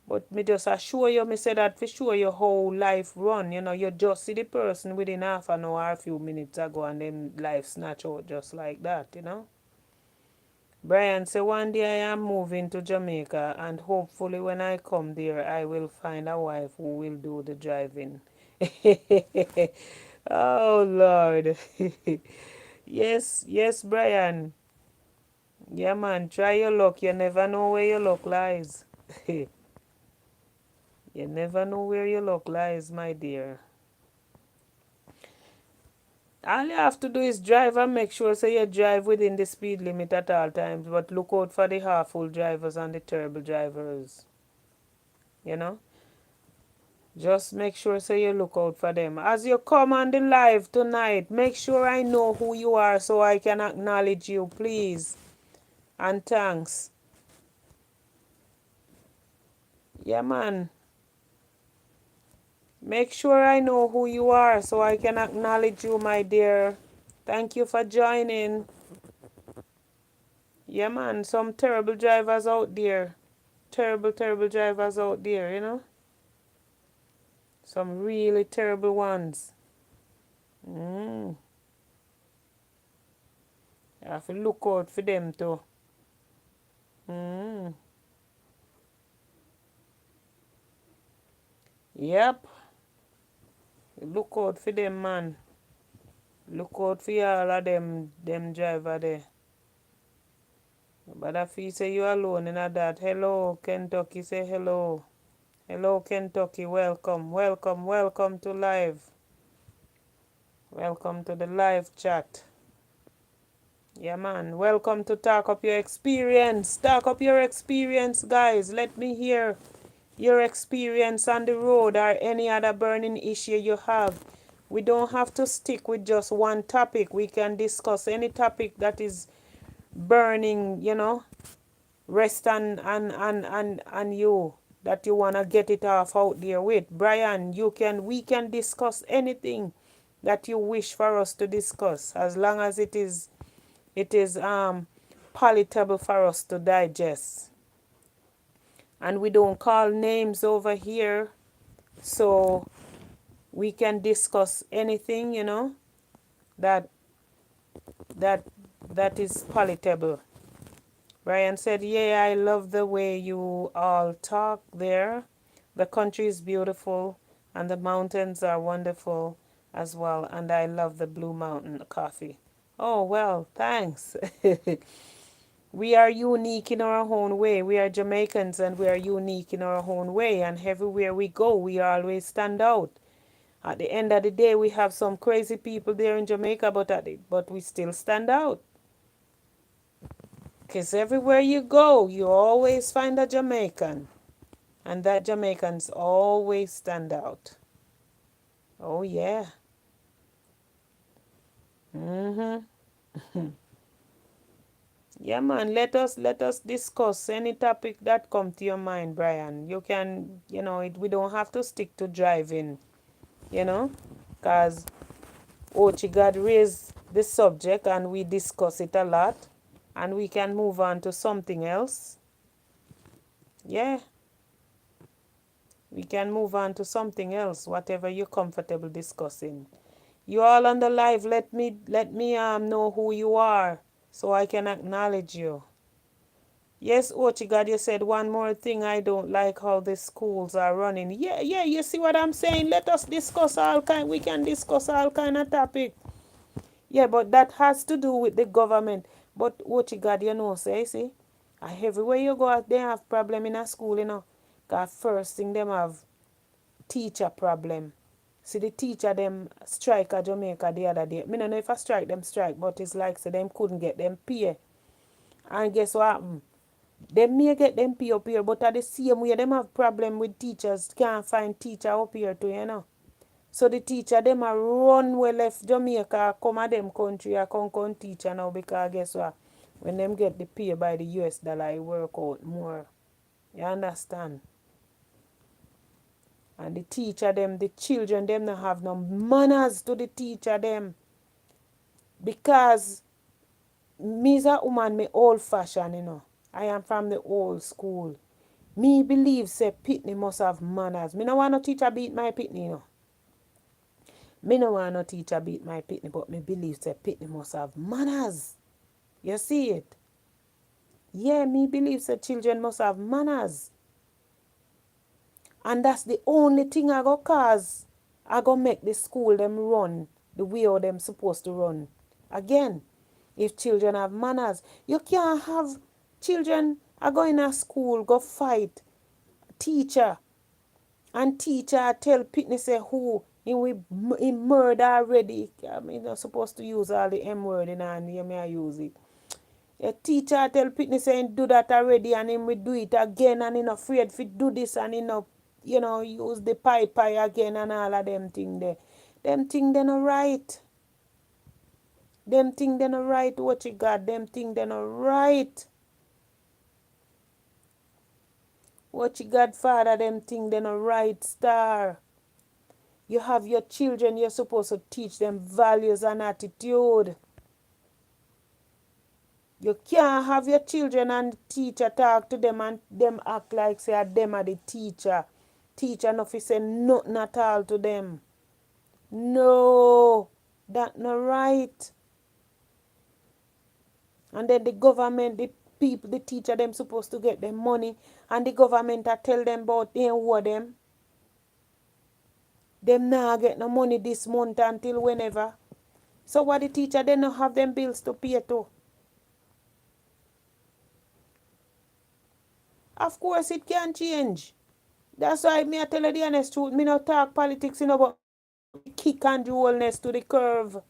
but me just assure you, me say that for sure your whole life run, you know, you just see the person within half an hour, a few minutes ago, and then life snatch out just like that, you know. Brian say one day I am moving to Jamaica, and hopefully when I come there I will find a wife who will do the driving. Oh Lord. Yes, Brian. Yeah, man, try your luck. You never know where your luck lies. You never know where your luck lies, my dear. All you have to do is drive and make sure so you drive within the speed limit at all times. But look out for the half-full drivers and the terrible drivers. You know? Just make sure so you look out for them. As you come on the live tonight, make sure I know who you are so I can acknowledge you, please. And thanks. Yeah, man. Make sure I know who you are so I can acknowledge you, my dear. Thank you for joining. Yeah, man. Some terrible drivers out there. Terrible drivers out there, you know. Some really terrible ones. You have to look out for them too. Yep. Look out for them, man. Look out for all of them driver there. But if you say you alone in that, hello, Kentucky, say hello. Hello, Kentucky, welcome to live. Welcome to the live chat. Yeah, man. Welcome to Talk Up Your Experience. Talk up your experience, guys. Let me hear your experience on the road or any other burning issue you have. We don't have to stick with just one topic. We can discuss any topic that is burning, you know, rest and you that you wanna get it off out there with. Brian, we can discuss anything that you wish for us to discuss as long as it is palatable for us to digest. And we don't call names over here, so we can discuss anything, you know, that that that is palatable. Brian said, yeah, I love the way you all talk there. The country is beautiful and the mountains are wonderful as well, and I love the Blue Mountain coffee. Oh, well, thanks. We are unique in our own way. We are Jamaicans and we are unique in our own way, and everywhere we go, we always stand out. At the end of the day, we have some crazy people there in Jamaica, but we still stand out. Because everywhere you go, you always find a Jamaican. And that Jamaicans always stand out. Oh, yeah. Yeah, man, let us discuss any topic that come to your mind, Brian. You can, we don't have to stick to driving, you know, because Ochigad raised the subject and we discuss it a lot, and we can move on to something else. Yeah, we can move on to something else, whatever you're comfortable discussing. You all on the live, let me know who you are so I can acknowledge you. Yes, Ochigad, you said one more thing. I don't like how the schools are running. Yeah, you see what I'm saying? Let us discuss all kind. We can discuss all kind of topic. Yeah, but that has to do with the government. But what you got, say, see? Everywhere you go, they have problem in a school, Because first thing them have teacher problem. See the teacher them strike at Jamaica the other day. Me no know if I strike them strike, but it's like so them couldn't get them pay. And guess what happened? They may get them pay up here, but at the same way them have problem with teachers. Can't find teacher up here too. So the teacher them a run well left Jamaica, come at them country, a come teacher now because guess what? When them get the pay by the US dollar, it work out more. You understand? And the teacher them, the children them not have no manners to the teacher them. Because me as a woman, me old fashioned. I am from the old school. Me believe say pitney must have manners. Me no want no teacher beat my pitney. Me no want no teacher beat my pitney, but me believe say pitney must have manners. You see it? Yeah, me believe say children must have manners. And that's the only thing I go cause. I go make the school them run the way how them supposed to run. Again, if children have manners, you can't have children are going to school, go fight teacher, and teacher tell Pitney say who he murder already. I mean, you're supposed to use all the M word in and you may use it. A teacher tell Pitney say do that already and him will do it again and he not afraid to do this and he not, use the pie again and all of them thing there. Them thing they not right. Them thing they not right. What you got? Them thing they not right. What you got, father? Them thing they not right, star. You have your children, you're supposed to teach them values and attitude. You can't have your children and the teacher talk to them and them act like say them are the teacher. Teacher no fi say nothing at all to them. No, that not right. And then the government, the people, the teacher, them supposed to get them money, and the government a tell them about they owe them. Them now get no money this month until whenever. So what the teacher they not have them bills to pay to. Of course it can change. That's why me I tell you the honest truth. Me not talk politics, but kick Andrew Holness to the curve.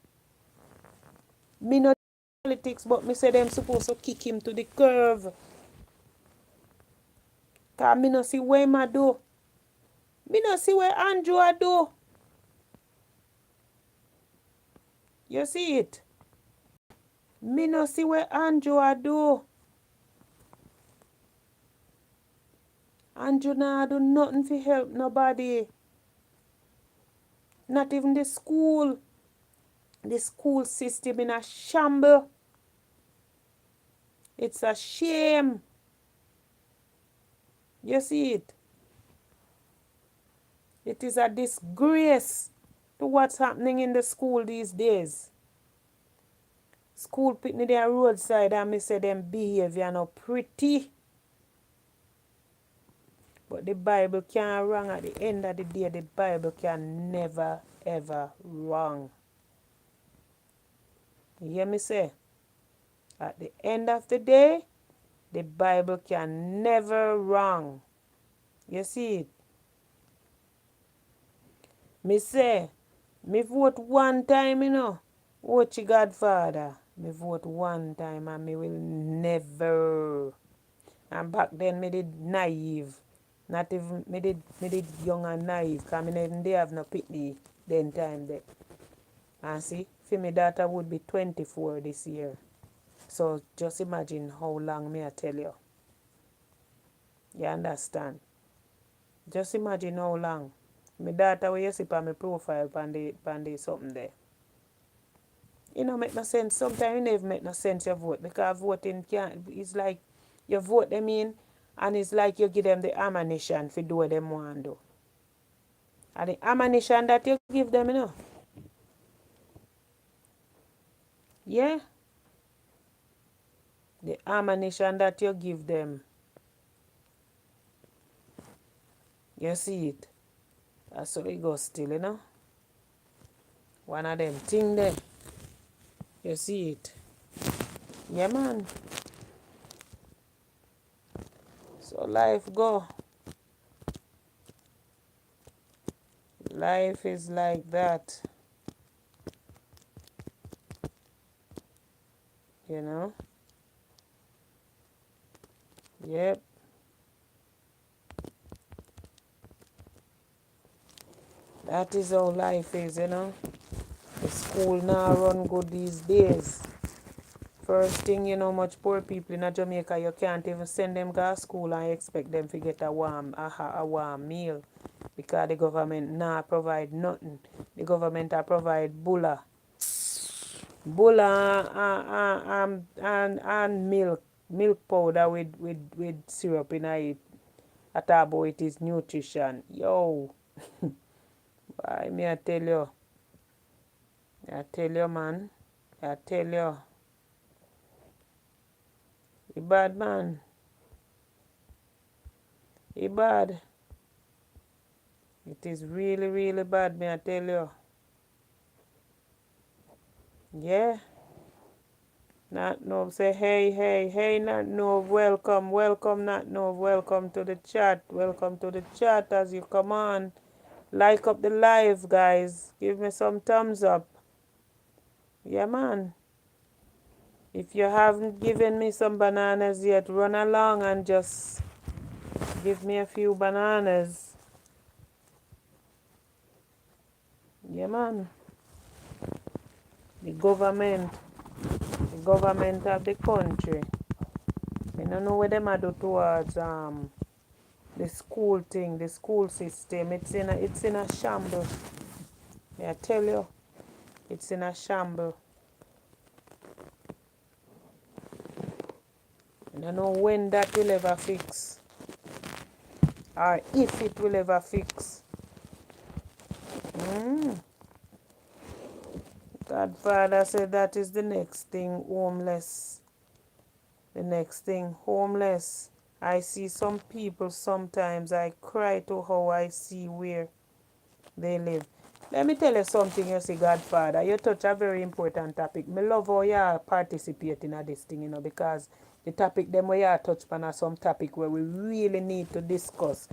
Me not politics, but me say them supposed to kick him to the curve. Cause me not see where him a do. Me not see where Andrew a do. You see it? Me not see where Andrew a do. Andrew nah do nothing to help nobody. Not even the school. The school system in a shamble. It's a shame. You see it? It is a disgrace to what's happening in the school these days. School picking their roadside and me say them behavior no pretty. But the Bible can't wrong at the end of the day. The Bible can never ever wrong. You hear me say? At the end of the day, the Bible can never wrong. You see it? Me say, me vote one time, Watch Godfather. Me vote one time and me will never. And back then me did naive. Not even me did young and naive. Cause me even they have no pity then time there. And see, for me daughter would be 24 this year. So just imagine how long me I tell you. You understand? Just imagine how long. My daughter will you see on my profile on the something there. It don't make no sense. Sometimes it never make no sense you vote because voting can't it's like you vote them in and it's like you give them the ammunition for do what them want to do. And the ammunition that you give them, Yeah. The ammunition that you give them. You see it? That's how it goes still, One of them thing there. You see it? Yeah, man. So life go. Life is like that. You know? Yep. That is how life is, you know? The school now run good these days. First thing, you know, much poor people in Jamaica, you can't even send them to school and expect them to get a warm meal. Because the government now provide nothing. The government provide bulla and milk powder with syrup in it. I talk about it is nutrition. Yo, why me I tell you? I tell you, man. I tell you. He bad, man. He bad. It is really, really bad, me I tell you. Yeah. Not no say hey, not no welcome, not no welcome to the chat. Welcome to the chat as you come on. Like up the live, guys. Give me some thumbs up. Yeah, man. If you haven't given me some bananas yet, run along and just give me a few bananas. Yeah, man. The government of the country. I don't know what them are do towards the school thing, the school system. It's in a shambles. I tell you, it's in a shambles. I don't know when that will ever fix, or if it will ever fix. Godfather said that is the next thing, homeless. The next thing, homeless. I see some people sometimes, I cry to how I see where they live. Let me tell you something, you see, Godfather. You touch a very important topic. Me love how you participate in this thing, you know, because the topic them where you touch upon are some topic where we really need to discuss.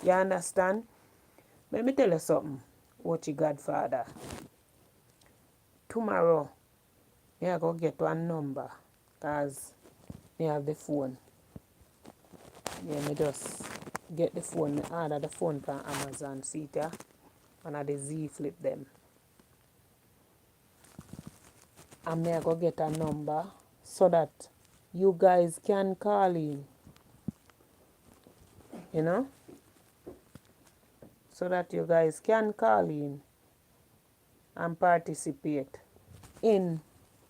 You understand? Let me tell you something, Watchy Godfather. Tomorrow, me I go get one number, because me have the phone. Yeah, me just get the phone, me order the phone from Amazon, see it, yeah? And I the Z flip them. And me I go get a number so that you guys can call in, you know? So that you guys can call in and participate in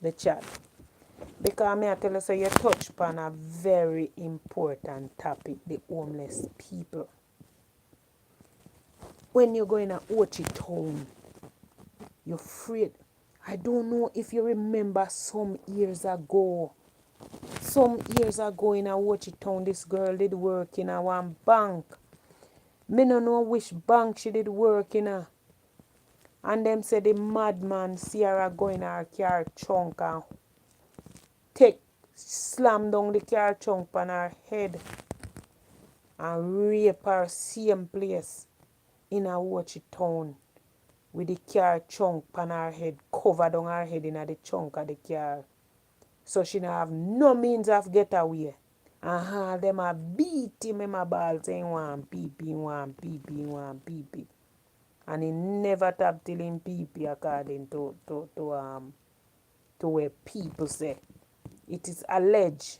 the chat. Because me I tell you, so you touch upon a very important topic, the homeless people. When you go in a Ochi town, you're afraid. I don't know if you remember some years ago in a Ochi town, this girl did work in a one bank. Me no know which bank she did work in a. And them say the madman see her go in her car trunk and slam down the car trunk on her head and rape her same place in a Ochi town with the car trunk on her head, cover down her head in the trunk of the car. So she don't have no means of get away. And all them a beat him in my ball saying one pee, one pee. And he never tap till him pee according to where people say. It is alleged.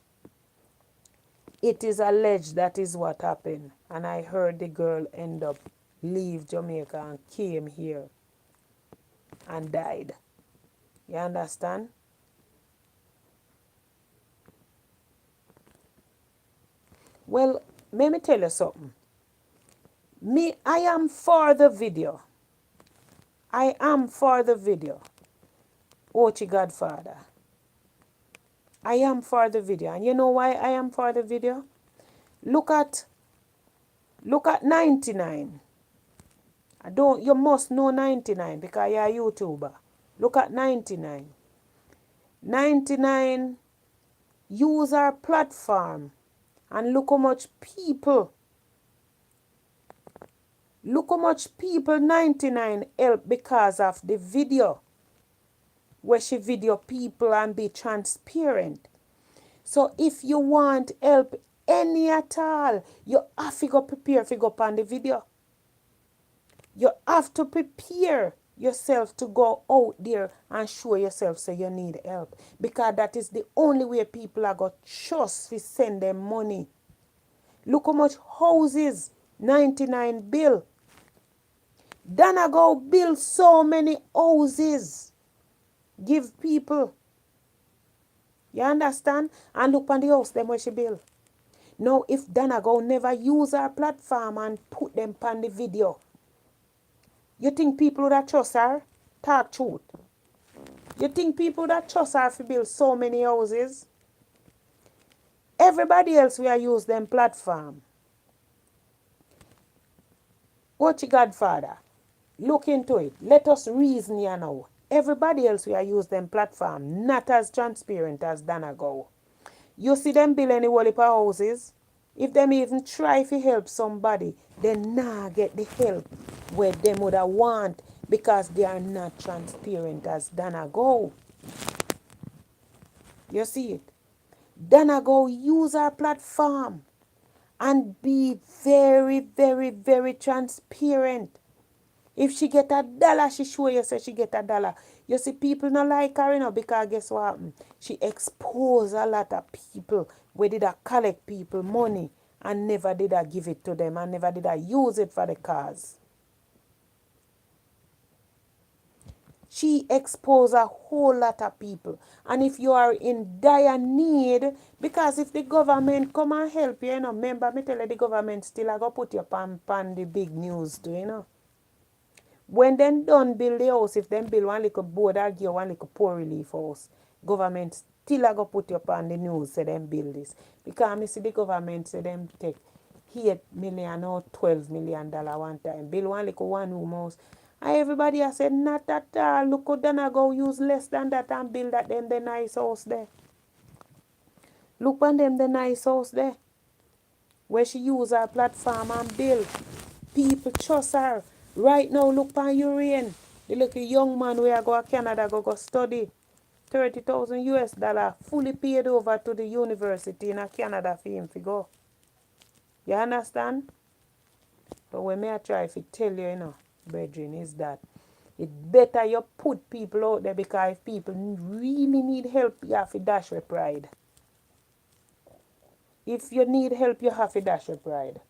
It is alleged that is what happened. And I heard the girl end up leave Jamaica and came here and died. You understand? Well, let me tell you something. I am for the video. I am for the video. Ochi Godfather. I am for the video. And you know why I am for the video? Look at 99. You must know 99 because you're a YouTuber. Look at 99. 99 use our platform, and look how much people 99 help because of the video, where she video people and be transparent. So if you want help any at all, you have to go prepare to go on the video. You have to prepare yourself to go out there and show yourself so you need help. Because that is the only way people are going to trust to send them money. Look how much houses 99 bill. Dana go build so many houses. Give people. You understand? And look on the house them where she build. Now if Dana go never use her platform and put them on the video, you think people that trust her? Talk truth. You think people that trust her to build so many houses? Everybody else will use them platform. Watch your Godfather. Look into it. Let us reason here now. Everybody else will use them platform, not as transparent as Dana go. You see them build any whole heap of houses. If them even try to help somebody, they nah get the help where them would want, because they are not transparent as Dana go. You see it? Dana go use her platform and be very, very, very transparent. If she get $1, she show you say she get $1. You see, people not like her, because guess what happened? She exposed a lot of people where did I collect people money and never did I give it to them and never did I use it for the cause. She exposed a whole lot of people. And if you are in dire need, because if the government come and help you, remember me tell you the government still are going to put you on the big news too, When them done build the house, if them build one little board or give one little poor relief house, government still are going to put you on the news say them build this. Because I see the government say them take $8 million or $12 million one time. Build one little one room house. And everybody has said, not at all. Look how Dana go use less than that and build that them the nice house there. Look on them the nice house there. Where she use her platform and build. People trust her. Right now, look on Urian. The little young man where go to Canada go study. $30,000 fully paid over to the university in Canada for him to go. You understand? But when I try to tell you, brethren, is that it better you put people out there, because if people really need help, you have to dash with pride. If you need help, you have to dash with pride.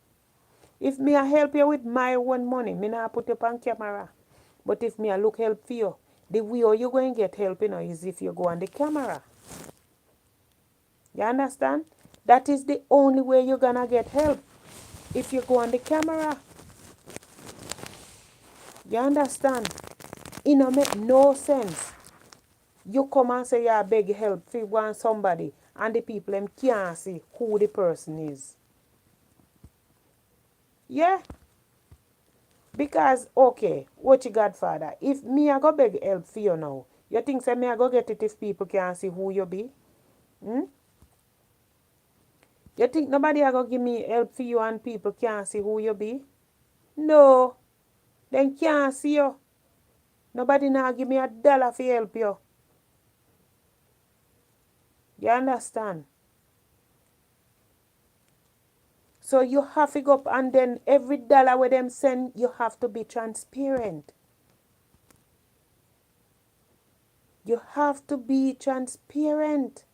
If me I help you with my own money, me not put you on camera. But if me I look help for you, the way you going to get help, is if you go on the camera. You understand? That is the only way you're going to get help. If you go on the camera. You understand? It don't make no sense. You come and say you beg help for want somebody, and the people them can't see who the person is. Yeah? Because, okay, what you Godfather, if me I go beg help for you now, you think say me I go get it if people can't see who you be? You think nobody I go give me help for you and people can't see who you be? No. They can't see you. Nobody now give me $1 for help you. You understand? So you have to go up, and then every dollar where them send, you have to be transparent. You have to be transparent.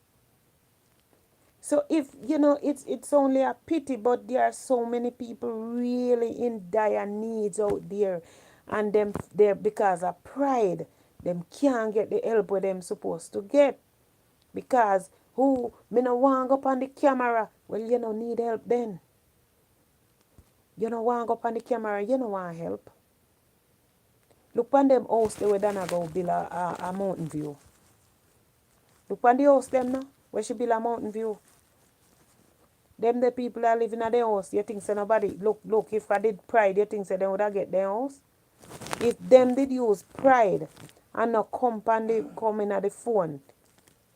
So if, it's only a pity, but there are so many people really in dire needs out there. And them, they're because of pride, them can't get the help where them supposed to get. Because me no want go up on the camera. Well, you don't need help then. You don't want go up on the camera, you don't want help. Look on them house they where Dana go build a mountain view. Look on the house them now, where she build a mountain view. Them the people that live in their house, you think say nobody, look, if I did pride, you think say they would have get their house? If them did use pride and not come in at the phone,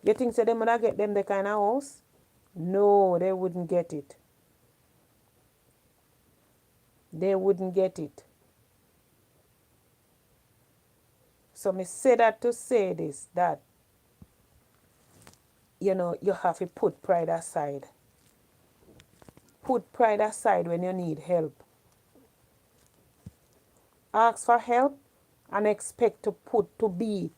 You think so them would get them the kind of house? No, they wouldn't get it. They wouldn't get it. So me say that to say this, that you have to put pride aside. Put pride aside when you need help. Ask for help and expect to be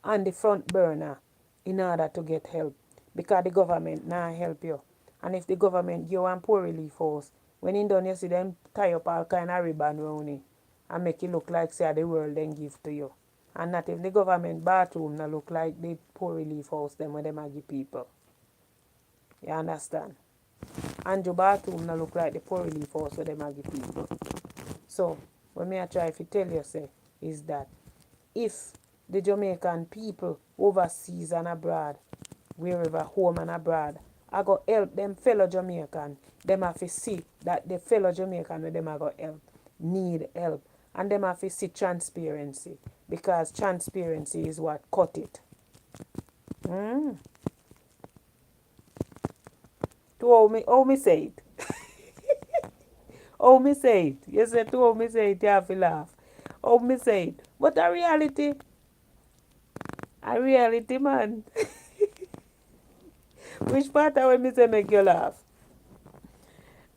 on the front burner in order to get help. Because the government now help you. And if the government give one poor relief house, when in done you see them tie up all kind of ribbon round it and make it look like say the world then give to you. And not if the government bathroom now look like the poor relief house them when them a give people. You understand? And your bathroom now look like the poor relief house where them a give people. So what me I try to tell you say is that if the Jamaican people overseas and abroad, wherever home and abroad, I go help them fellow Jamaican, them have to see that the fellow Jamaican with them I go help need help. And them have to see transparency. Because transparency is what cut it. To how me say it. How me say it. You say to how me say it, you have to laugh. How me say it. But a reality man. Which part of when me say make you laugh?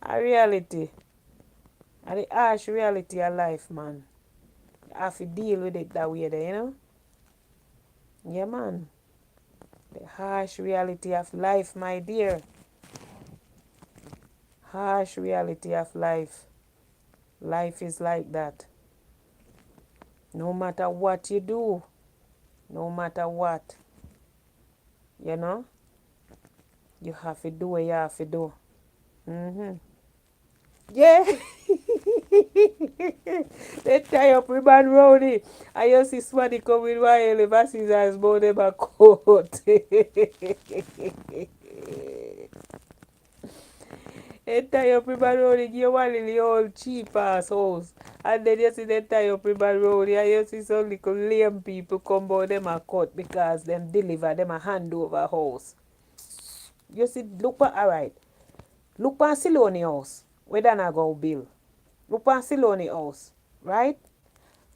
A reality. And the harsh reality of life, man. You have to deal with it that way there, Yeah, man. The harsh reality of life, my dear. Harsh reality of life. Life is like that. No matter what you do, no matter what, you have to do what you have to do. Yeah. They tie up ribbon round it. I you see somebody come with wire lever scissors bout them a coat. They tie up ribbon round it, give one little old cheap ass house. And then you see they tie up ribbon round it and you see some little lame people come bout them a cut because them deliver them a handover house. You see, look for alright. Look for Siloni house. Where Dana go bill. Look for Siloni house. Right?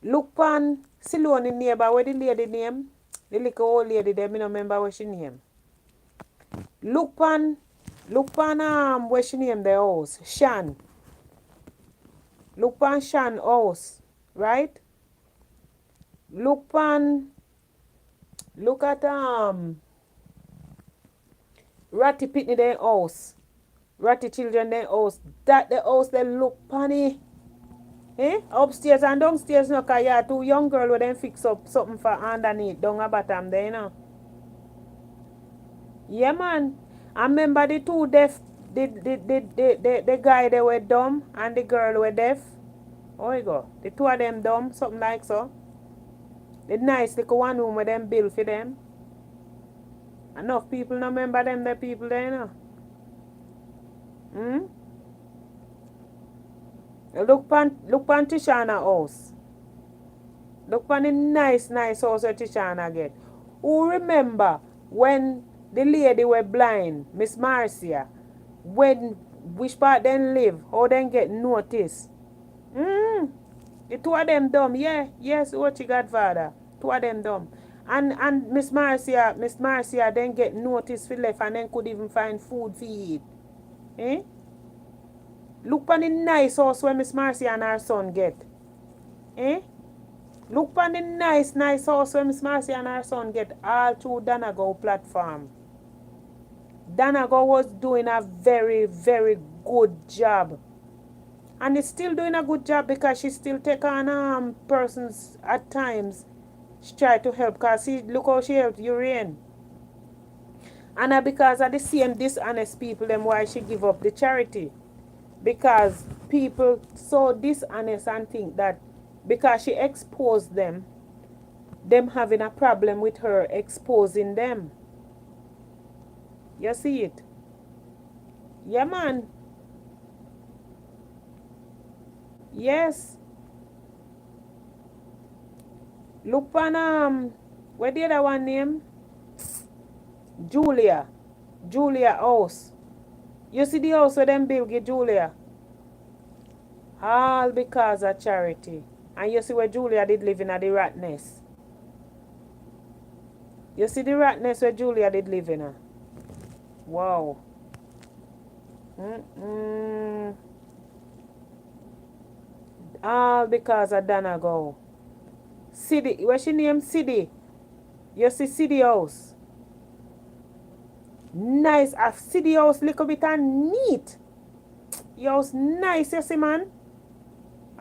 Look for Siloni neighbor. Where the lady name? The little old lady there. I don't remember what she name. Look for where she name the house. Shan. Look for Shan house. Right? Look at Ratty Pitney their house. Ratty children their house. That the house they look funny. Upstairs and downstairs no, cause you have two young girls who then fix up something for underneath down a bottom there. Yeah, man. I remember the two deaf, the guy they were dumb and the girl were deaf. Oh you go. The two of them dumb, something like so. The nice little one room with them built for them. Enough people no remember them the people there. Hmm? Look pan Tishana house. Look pan the nice house where Tishana get. Who remember when the lady were blind, Miss Marcia, when which part then live, how then get notice? The two of them dumb, yeah, yes, what you godfather. Two of them dumb. And Miss Marcia then get notice for left and then could even find food for eat. Eh? Look on the nice house where Miss Marcia and her son get. Eh? Look on the nice house where Miss Marcia and her son get all through Donegal platform. Donegal was doing a very, very good job. And is still doing a good job because she still take on persons at times. She try to help because look how she helped Urian. And because of the same dishonest people them why she give up the charity. Because people so dishonest and think that because she exposed them having a problem with her exposing them. You see it? Yeah, man. Yes. Look on where the other one name? Julia. Julia house. You see the house where them build give Julia? All because of charity. And you see where Julia did live in at the rat nest. You see the rat nest where Julia did live in? Wow. Mm-mm. All because of Donegal. City, where she named City. You see City House. Nice. A City House little bit and neat. Your house nice, you see man.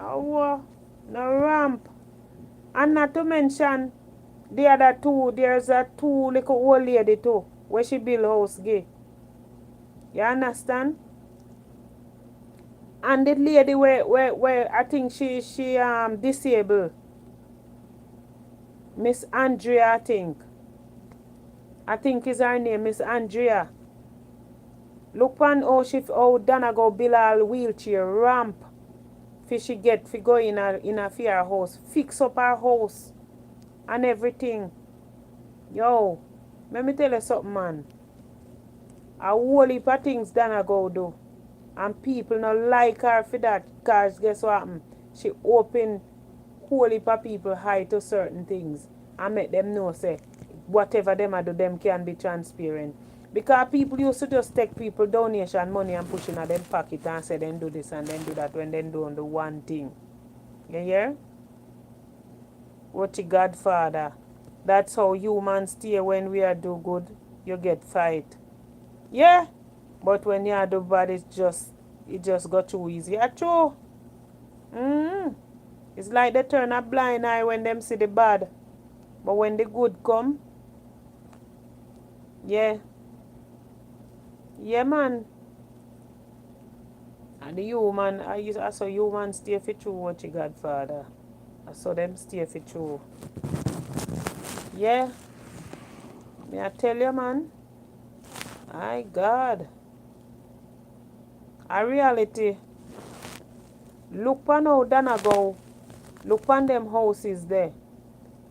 Oh, no ramp. And not to mention the other two, there's a two little old lady too. Where she build house gay. You understand? And the lady where I think she disabled. Miss Andrea, I think. I think is her name, Miss Andrea. Look on how Dana go build a wheelchair ramp. For she get fi go in a fear house. Fix up her house and everything. Yo, let me tell you something, man. A whole heap of things Dana go do. And people not like her for that. Because guess what happened? She open whole heap of people high to certain things. And make them know say whatever them a do, them can be transparent. Because people used to just take people donation money and push in a them pocket and say then do this and then do that when they don't do one thing. You hear? What your Godfather. That's how humans stay when we are do good. You get fight. Yeah. But when you are do bad, it just got too easy. Yeah, true. It's like they turn a blind eye when them see the bad. But when the good come, yeah. Yeah, man. And the human, I saw humans stay for true, what your Godfather. I saw them stay for true. Yeah. May I tell you, man? My God. A reality. Look on how Dana go. Look on them houses there.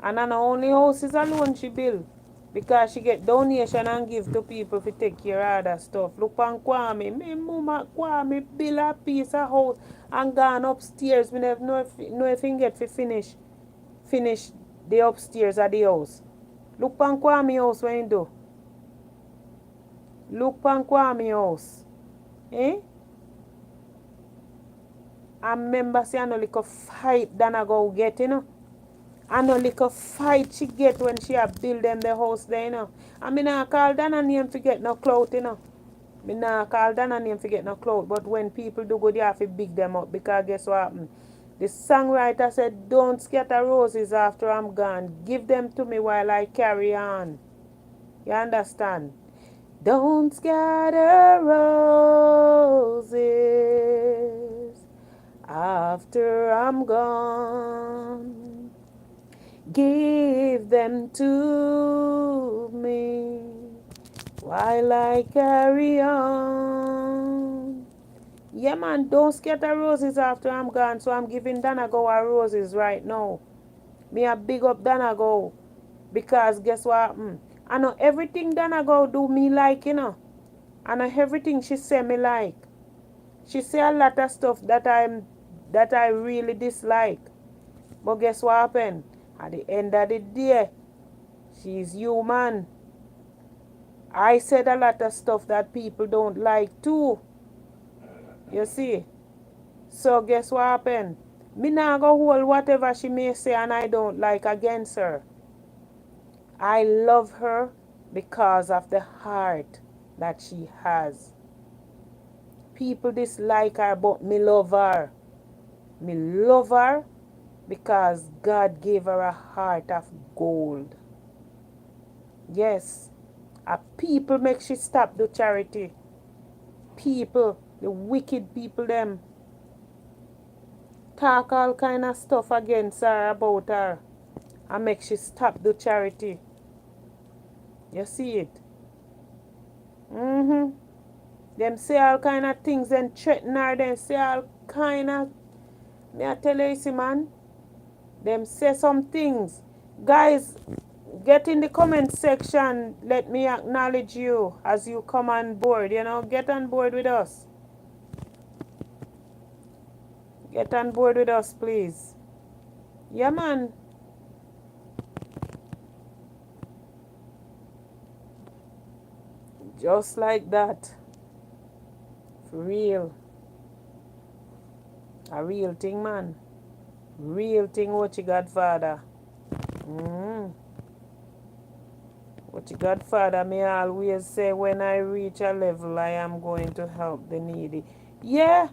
And not only houses alone she build. Because she get donation and give to people to take care of other stuff. Look on Kwame. Me mama Kwame build a piece of house and gone upstairs. Me never know if he get to finish the upstairs of the house. Look on Kwame house when you do. Look on Kwame house. Eh? And remember say I know like a fight Dana go get, you know. I know like a fight she get when she a build them the house there, you know. And me not call Dana name to get no clout, you know. Me not call Dana name to get no clout. But when people do good, you have to big them up. Because guess what happened? The songwriter said, don't scatter roses after I'm gone. Give them to me while I carry on. You understand? Don't scatter roses after I'm gone. Give them to me while I carry on. Yeah, man, don't scatter roses after I'm gone. So I'm giving Danago her roses right now. Me a big up Danago. Because guess what? I know everything Danago do me like, you know. I know everything she say me like. She say a lot of stuff that I really dislike. But guess what happened? At the end of the day, she's human. I said a lot of stuff that people don't like too. You see? So guess what happened? Me not go hold whatever she may say and I don't like against her. I love her because of the heart that she has. People dislike her, but me love her. Me love her because God gave her a heart of gold. Yes. A people make she stop the charity. People, the wicked people them, talk all kind of stuff against her about her and make she stop the charity. You see it? Them say all kind of things and threaten her. Them say all kind of... Me I tell you, see man. Them say some things. Guys, Get in the comment section. Let me acknowledge you as you come on board. Get on board with us. Get on board with us, please. Yeah, man. Just like that. For real. A real thing, man. Real thing, what you Godfather. What you Godfather may always say, when I reach a level, I am going to help the needy. Yeah.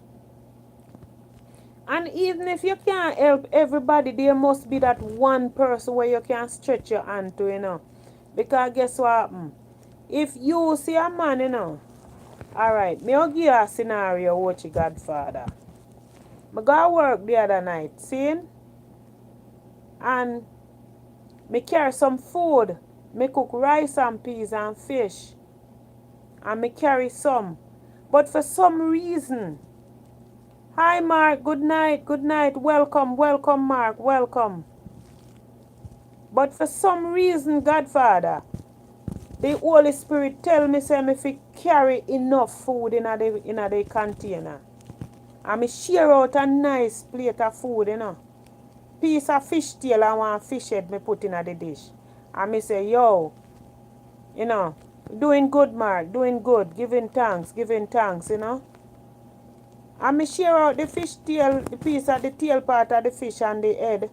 And even if you can't help everybody, there must be that one person where you can stretch your hand to. Because guess what happen? If you see a man. Alright, me will give you a scenario, what you Godfather. I go work the other night, see? And me carry some food. Me cook rice and peas and fish. And me carry some. But for some reason, hi Mark, good night, welcome, Mark, welcome. But for some reason, Godfather, the Holy Spirit tell me, say me fi carry enough food in the container. And me share out a nice plate of food. Piece of fish tail and one fish head me put in the dish. And me say, yo, doing good, Mark, doing good, giving thanks. And me share out the fish tail, the piece of the tail part of the fish and the head.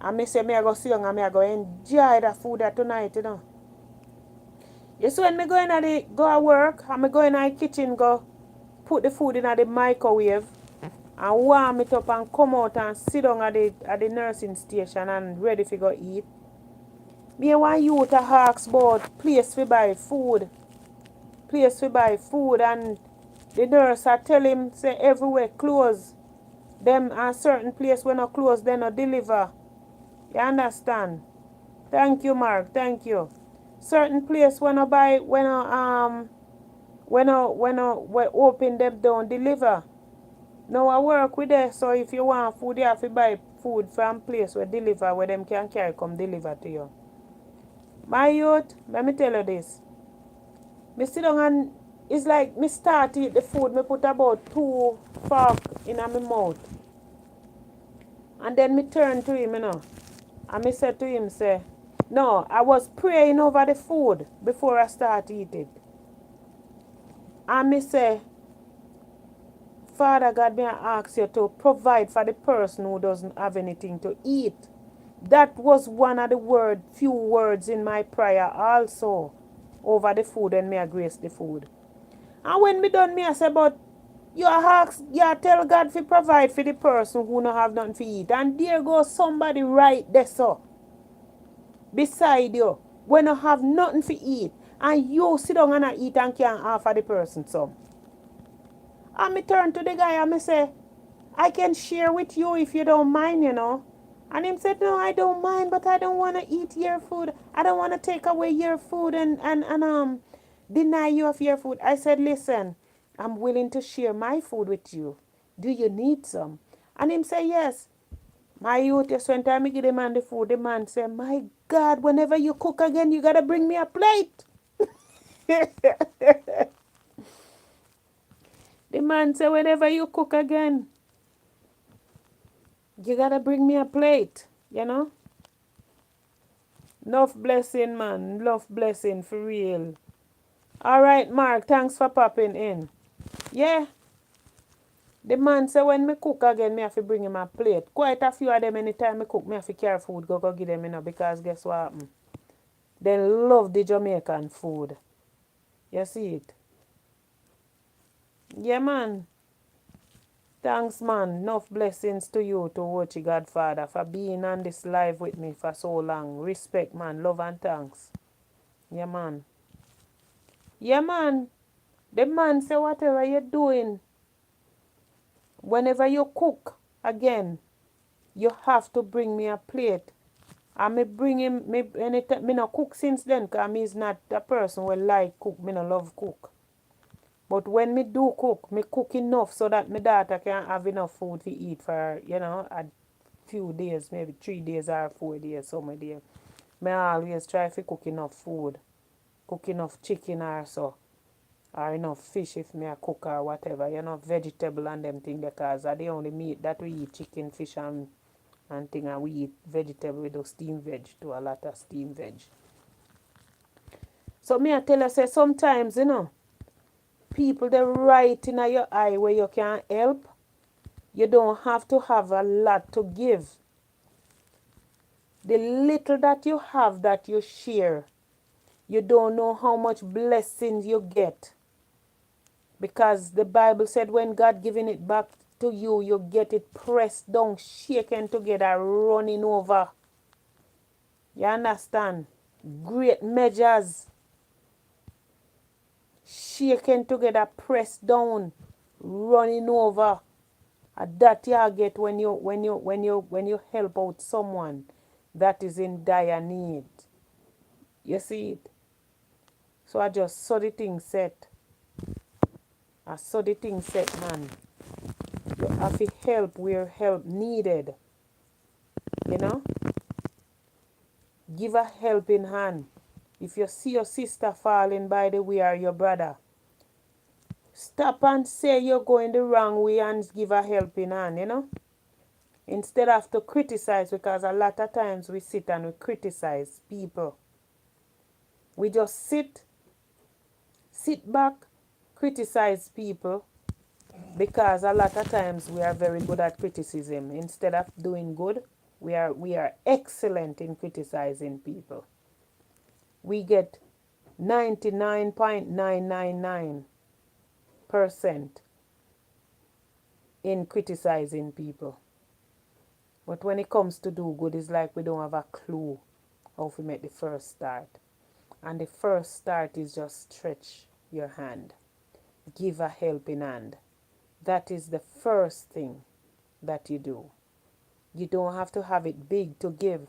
And me say, me I go sit down and me I go enjoy the food tonight. You see when me go to work, and me go in the kitchen, go put the food in the microwave, and warm it up and come out and sit down at the nursing station and ready to go eat. Me want you to ask about place to buy food. And the nurse I tell him, say everywhere close. Them and certain place when not close, they not deliver. You understand? Thank you, Mark. Thank you. Certain place when I buy, when open, them don't deliver. Now I work with them, so if you want food, you have to buy food from place where deliver, where them can carry come deliver to you. My youth, let me tell you this. Me sit down and it's like me start to eat the food, me put about 2 fork in my mouth. And then me turn to him, and me said to him, say, no, I was praying over the food before I start eating. And me say, Father God, may I ask you to provide for the person who doesn't have anything to eat. That was one of the few words in my prayer also over the food, and may I grace the food. And when me done, me I say, but you tell God to provide for the person who don't have nothing to eat. And there goes somebody right there, so beside you, when you have nothing to eat, and you sit down and eat and can't offer the person some. And me turn to the guy and me say, I can share with you if you don't mind. And him said, no, I don't mind, but I don't want to eat your food. I don't want to take away your food and deny you of your food. I said, listen, I'm willing to share my food with you. Do you need some? And him say, yes. My youth, just when time I give the man the food, the man say, my God, whenever you cook again, you got to bring me a plate. The man say, whenever you cook again, you got to bring me a plate, Enough blessing, man. Enough blessing, for real. All right, Mark, thanks for popping in. Yeah. The man say when me cook again, me have to bring him a plate. Quite a few of them, anytime me cook, me have to carry food, go give them, because guess what happen? They love the Jamaican food. You see it? Yeah, man. Thanks, man. Enough blessings to you, to Wochi Godfather, for being on this live with me for so long. Respect, man. Love and thanks. Yeah, man. Yeah, man. The man say whatever you're doing, whenever you cook again, you have to bring me a plate. And me bring him, me no cook since then, because me is not a person who like cook. Me no love cook. But when me do cook, me cook enough so that my daughter can have enough food to eat for, a few days, maybe 3 days or 4 days, some day. Me always try to cook enough food. Cook enough chicken or so. Or enough fish if me a cook or whatever. You know, vegetable and them thing because are the only meat that we eat, chicken, fish and thing, and we eat vegetable. We do steamed veg too, a lot of steamed veg. So me I tell you say sometimes, people they right in your eye where you can help. You don't have to have a lot to give. The little that you have that you share, you don't know how much blessings you get. Because the Bible said when God giving it back to you, you get it pressed down, shaken together, running over. You understand? Great measures, shaken together, pressed down, running over. And that you get when you help out someone that is in dire need. You see it? So I just saw the thing set. I saw the thing set, man. You have to help where help needed. You know? Give a helping hand. If you see your sister falling by the way or your brother, stop and say you're going the wrong way and give a helping hand. Instead of to criticize, because a lot of times we sit and we criticize people. We just sit back, criticize people, because a lot of times we are very good at criticism. Instead of doing good, we are excellent in criticizing people. We get 99.999% in criticizing people. But when it comes to do good, it's like we don't have a clue how to make the first start. And the first start is just stretch your hand. Give a helping hand. That is the first thing that you do. You don't have to have it big to give.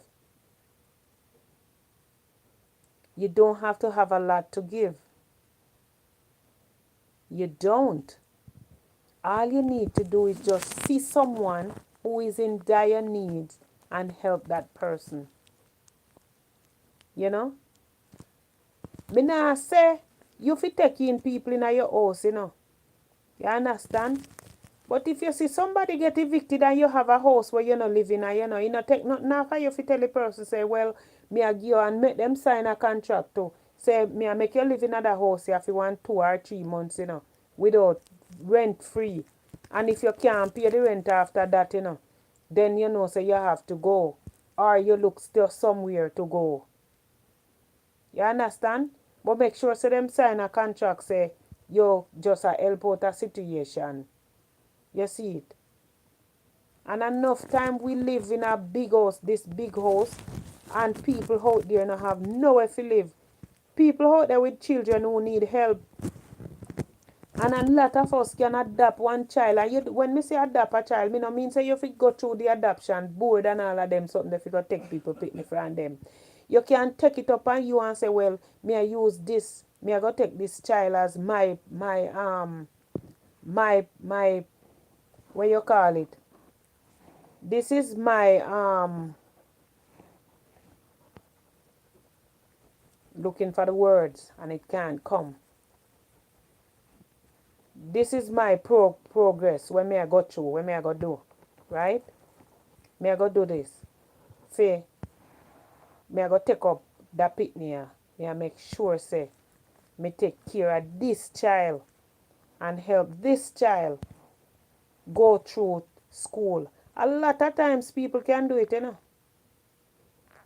You don't have to have a lot to give. You don't. All you need to do is just see someone who is in dire need and help that person. You know? Me nah say you fi take in people in your house, You understand? But if you see somebody get evicted and you have a house where you're not living and you not take nothing off of you fi tell the person say, well, me a give you and make them sign a contract too. Say me a make you live in another house you fi 1, 2 or 3 months, without rent free. And if you can't pay the rent after that, then say you have to go. Or you look still somewhere to go. You understand? But make sure say them sign a contract say you just a help out a situation. You see it? And enough time we live in a big house, this big house, and people out there not have nowhere to live. People out there with children who need help. And a lot of us can adopt one child. And when me say adopt a child, me no mean say you fi go through the adoption board and all of them something if you go take people pick me from them. You can take it up on you and say, well, me I use this, me I go take this child as my what you call it? This is my looking for the words and it can't come. This is my progress when me I go through, when me I go do, right? Me I go do this. Say, me I go take up that picnic. Me I make sure say, me take care of this child and help this child go through school. A lot of times people can do it,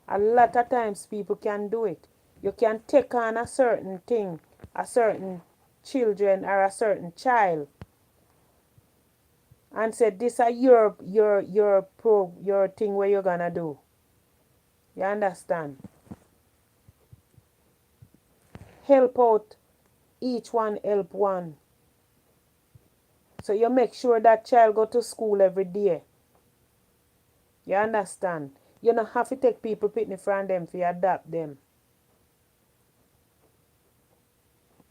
A lot of times people can do it. You can take on a certain thing, a certain children or a certain child, and say this is your thing where you're gonna do. You understand? Help out each one, help one. So you make sure that child go to school every day. You understand? You don't have to take people picnic from them for you adopt them.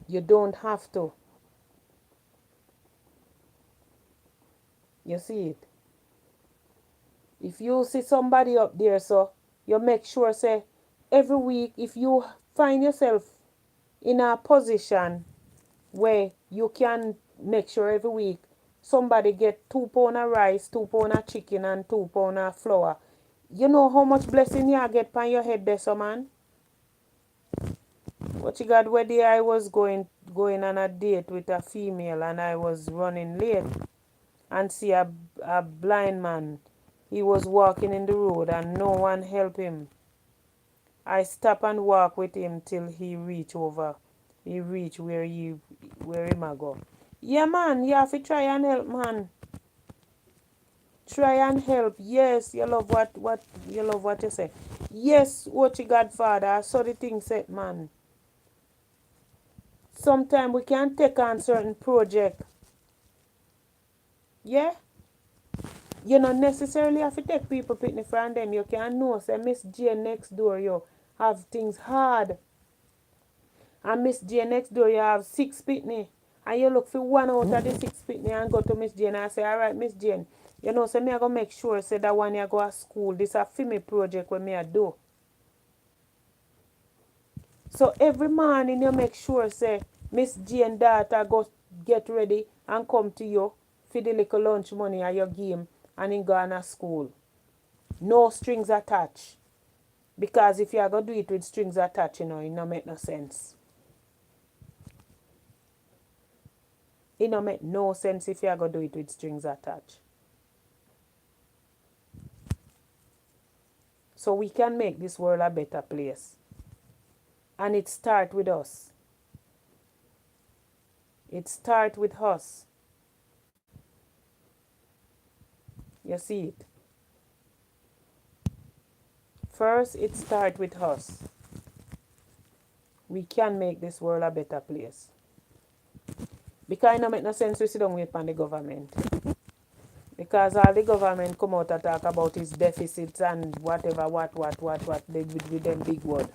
You don't have to. You see it? If you see somebody up there, so you make sure say every week, if you find yourself in a position where you can make sure every week somebody get 2 pound of rice, 2 pound of chicken, and 2 pound of flour, you know how much blessing you get on your head there, so man. What you got, where day I was going on a date with a female and I was running late and see a blind man. He was walking in the road and no one helped him. I stop and walk with him till he reach over. He reach where him a go. Yeah, man, you have to try and help, man. Try and help. Yes, you love what you love what you say. Yes, what you Godfather, I saw the thing said, man. Sometimes we can take on certain project. Yeah? You don't necessarily have to take people picnic from them. You can know, say Miss Jane next door you have things hard. And Miss Jane next door you have 6 picnic. And you look for one out of the 6 picnic and go to Miss Jane and say, alright, Miss Jane, you know, so me I go make sure say that one you go to school. This a for me project where me I do. So every morning you make sure say Miss Jane daughter go get ready and come to you for the little lunch money at your game and in go on a school. No strings attached. Because if you are going to do it with strings attached, you know, it don't make no sense. It don't make no sense if you are going to do it with strings attached. So we can make this world a better place. And it starts with us. It starts with us. You see it? First, it starts with us. We can make this world a better place. Because it don't make no sense we sit down wait on the government. Because all the government come out and talk about its deficits and whatever, what, they with them big word.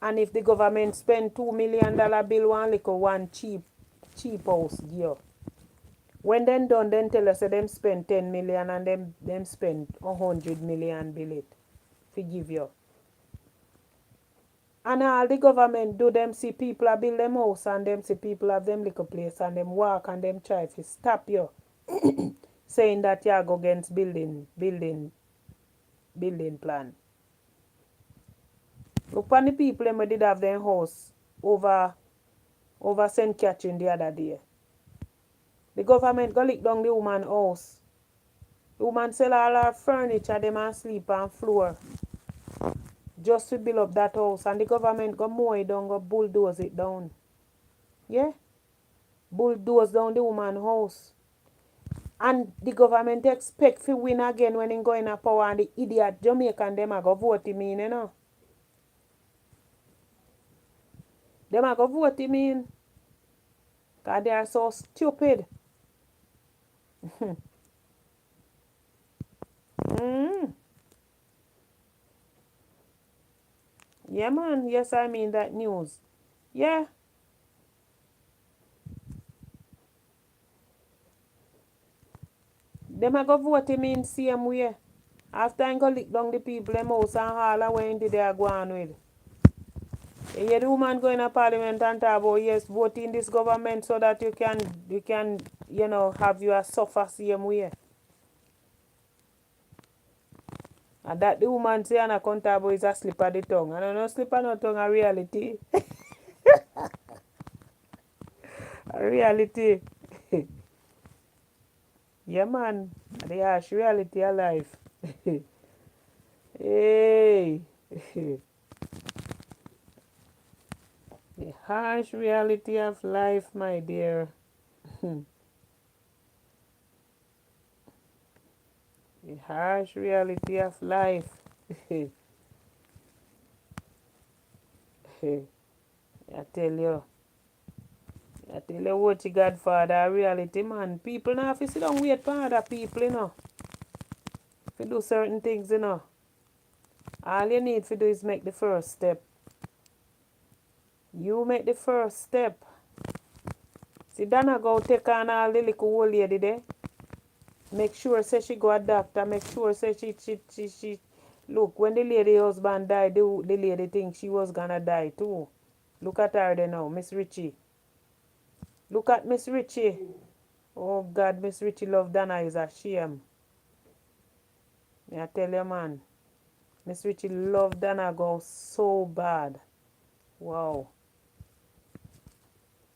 And if the government spend $2 million bill one cheap house gear. When them done, then tell us that them spend 10 million and them spend 100 million bill it. Forgive you. And all the government do, them see people a build them house and them see people have them little place and them walk and them try to stop you. Saying that you go against building plan. Look on the people them did have their house over St. Catherine the other day. The government go lick down the woman house. The woman sell all her furniture, them and sleep on floor. Just to build up that house. And the government go mow it down, go bulldoze it down. Yeah? Bulldoze down the woman house. And the government expect to win again when they go in a power and the idiot Jamaican them a go vote him in, you know. Them a go vote him in. Because they are so stupid. Yeah, man. Yes, I mean that news. Yeah. Them a go vote him in same way. After I go lick down the people, them house and all away into there go on with. You hear the woman go in a parliament and talk about, yes, vote in this government so that you can, you know, have your suffer same way. And that the woman say and a count about is a slip of the tongue. And I don't slip of no tongue a reality. A reality. Yeah, man. The harsh reality of life. Hey. The harsh reality of life, my dear. The harsh reality of life. I tell you. I tell you what you Godfather reality, man. People now have to sit down and wait for other people, you know. To do certain things, you know. All you need to do is make the first step. You make the first step. See, Dana go take on all the little old lady there. Make sure say she go a doctor. Make sure say she Look, when the lady husband died, the lady think she was gonna die too. Look at her there now, Miss Richie. Look at Miss Richie. Oh God, Miss Richie love Dana is a shame. I tell you, man. Miss Richie love Dana go so bad. Wow.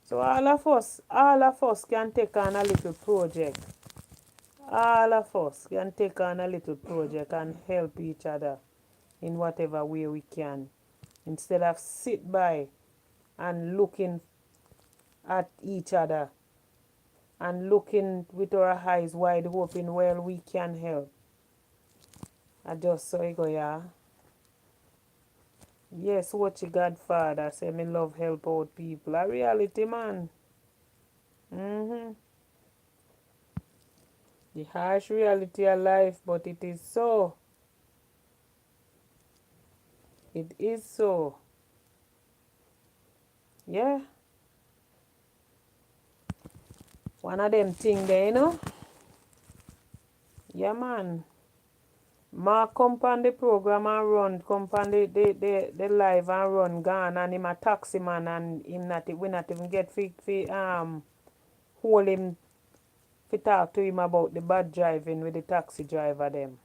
So all of us can take on a little project. All of us can take on a little project and help each other in whatever way we can. Instead of sit by and looking at each other and looking with our eyes wide open, well, we can help. I just saw it go, yeah. Yes, what your Godfather say me love help out people. A reality, man. The harsh reality of life, but it is so. It is so. Yeah. One of them thing there, you know. Yeah, man. Ma come on the program and run, come on the live and run gone, and him a taxi man, and him not we not even get hold him fi talk to him about the bad driving with the taxi driver them.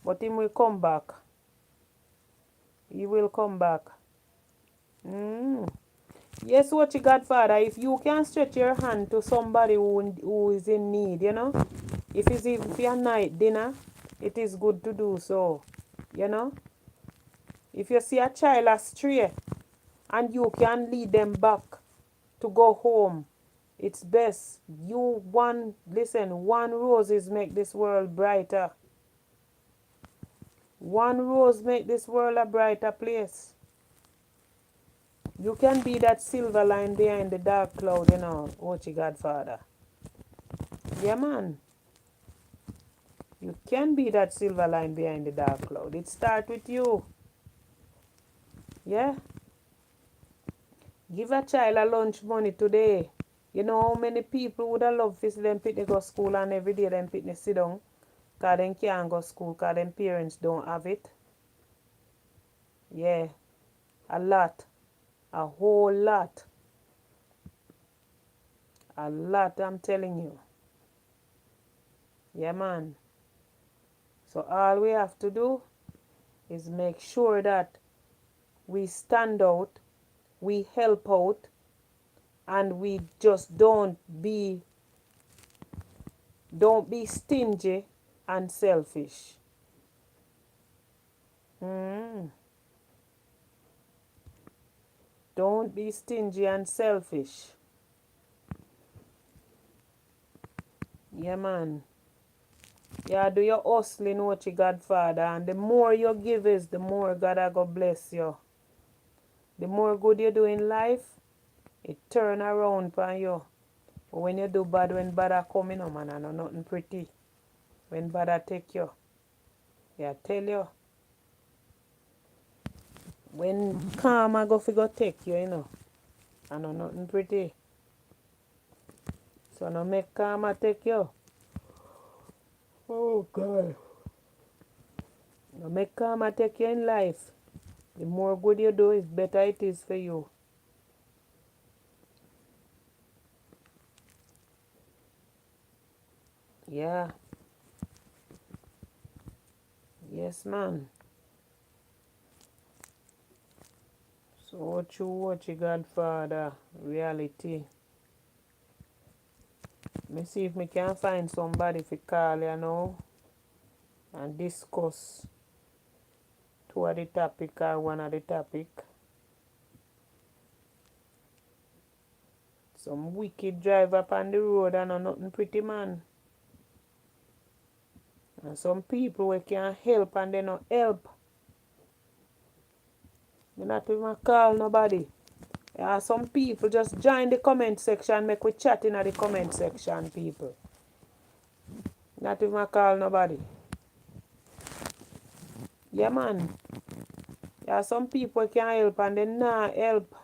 But him will come back. He will come back. Yes, what you Godfather, if you can stretch your hand to somebody who is in need, you know, if your night dinner, it is good to do so, you know. If you see a child astray and you can lead them back to go home, it's best. Listen, one roses make this world brighter. One rose make this world a brighter place. You can be that silver line behind the dark cloud, you know, Ochi Godfather. Yeah, man. You can be that silver line behind the dark cloud. It starts with you. Yeah? Give a child a lunch money today. You know how many people would have loved to see them pitney go school and every day them pitney sit down because them can't go school because them parents don't have it? Yeah. A lot. A whole lot. A lot, I'm telling you. Yeah, man. So all we have to do is make sure that we stand out, we help out, and we just don't be stingy and selfish. Don't be stingy and selfish. Yeah, man. Yeah, do your hustling, what you Godfather, and the more you give is, the more God I go bless you. The more good you do in life, it turn around for you. But when you do bad, when bad are coming, oh man, I know nothing pretty. When bad I take you, yeah, tell you. When karma go figure take you, you know, I know nothing pretty. So no make karma take you. Oh God. No make karma take you in life. The more good you do, is better it is for you. Yeah. Yes, man. So what you Godfather, reality. Me see if me can find somebody to call you now and discuss two of the topic or one of the topic. Some wicked driver on the road and nothing pretty, man. And some people we can help and they not help. Me not even call nobody. Some people just join the comment section, make we chat in the comment section, people. Not even call nobody. Yeah, man. Some people can help and they not help.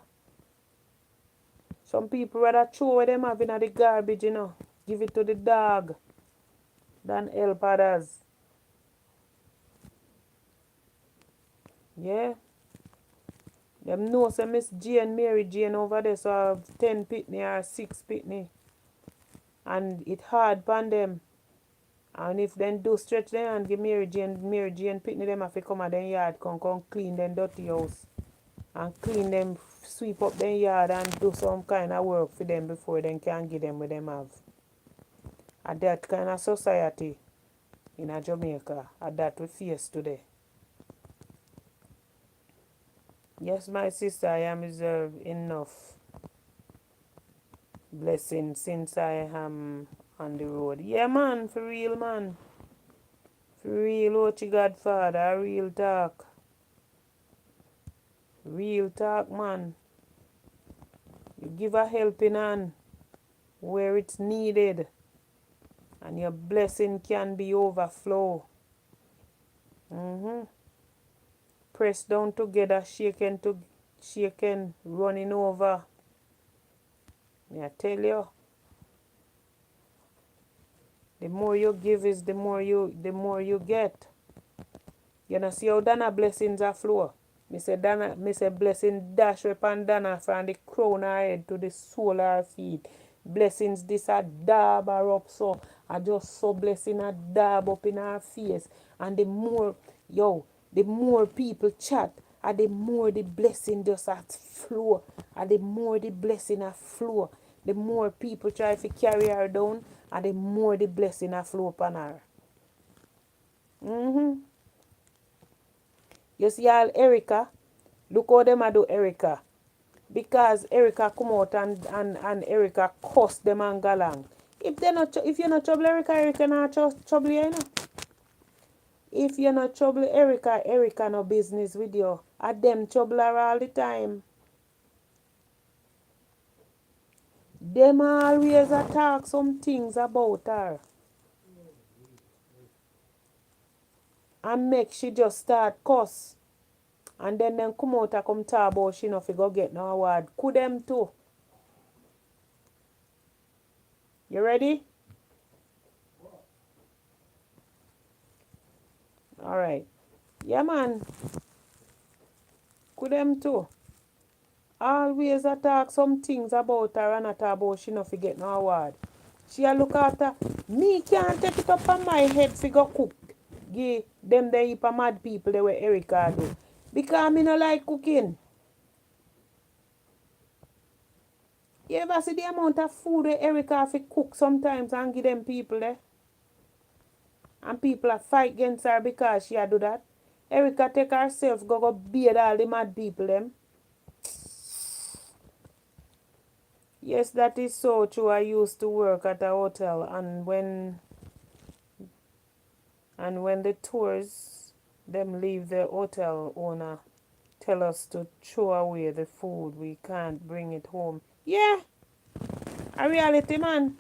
Some people rather throw what them have in the garbage, you know. Give it to the dog than help others. Yeah. Them know say Miss Jane, Mary Jane over there, so have 10 pitney or 6 pitney. And it hard pan them. And if them do stretch them and give Mary Jane pitney them have to come at them yard, come clean them dirty house. And clean them, sweep up them yard and do some kind of work for them before they can give them what them have. And that kind of society in a Jamaica, and that we face today. Yes, my sister, I am deserve enough blessing since I am on the road. Yeah, man, for real, man. For real, Ochi Godfather, real talk. Real talk, man. You give a helping hand where it's needed, and your blessing can be overflow. Press down together, shaken, running over. I tell you, the more you give is the more you get. You know, see how Dana blessings are flow. Me say blessing dash upon Dana from the crown her head to the sole of her feet. Blessings this a dab her up so. I just saw blessing a dab up in her face. And the more people chat, and the more the blessing just a flow. And the more the blessing a flow. The more people try to carry her down, and the more the blessing a flow upon her. You see all Erica? Look how them a do Erica. Because Erica come out and Erica cuss them and go along. If you're not trouble Erica not trouble you, you know. If you're not trouble Erica no business with you. And them trouble her all the time. Them always a talk some things about her. And make she just start cuss. And then them come out and come talk about she no fi go get no award. Could them too. You ready? Alright. Yeah, man. Could them too. Always a talk some things about her and a talk about she no fi get no award. She a look after me can't take it up on my head fi go cook. Give them the heap of mad people the way Erica do. Because me no like cooking. You ever see the amount of food that Erica fi cook sometimes and give them people there? And people a fight against her because she a do that. Erica take herself go beard all the mad people them. Yes, that is so true. I used to work at a hotel, and when the tours them leave the hotel owner tell us to throw away the food, we can't bring it home. Yeah, a reality, man.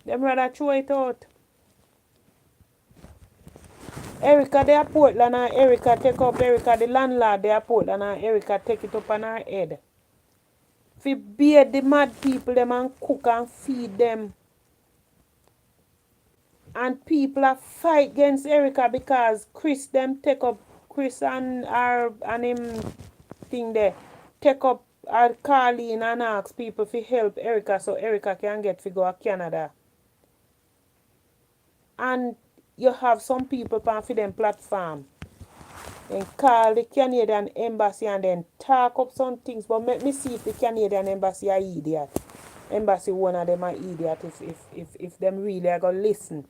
Them rather throw it out. Erica they are Portland and Erica take up Erica the landlord they are Portland and Erica take it up on her head. Fi beard the mad people them and cook and feed them. And people are fight against Erica because Chris them take up Chris and her and him thing there. Take up Carleen and ask people to help Erica so Erica can get to go to Canada. And you have some people on for them platform. Then call the Canadian embassy and then talk up some things. But let me see if the Canadian embassy are idiot. Embassy one of them are idiot if them really are going to listen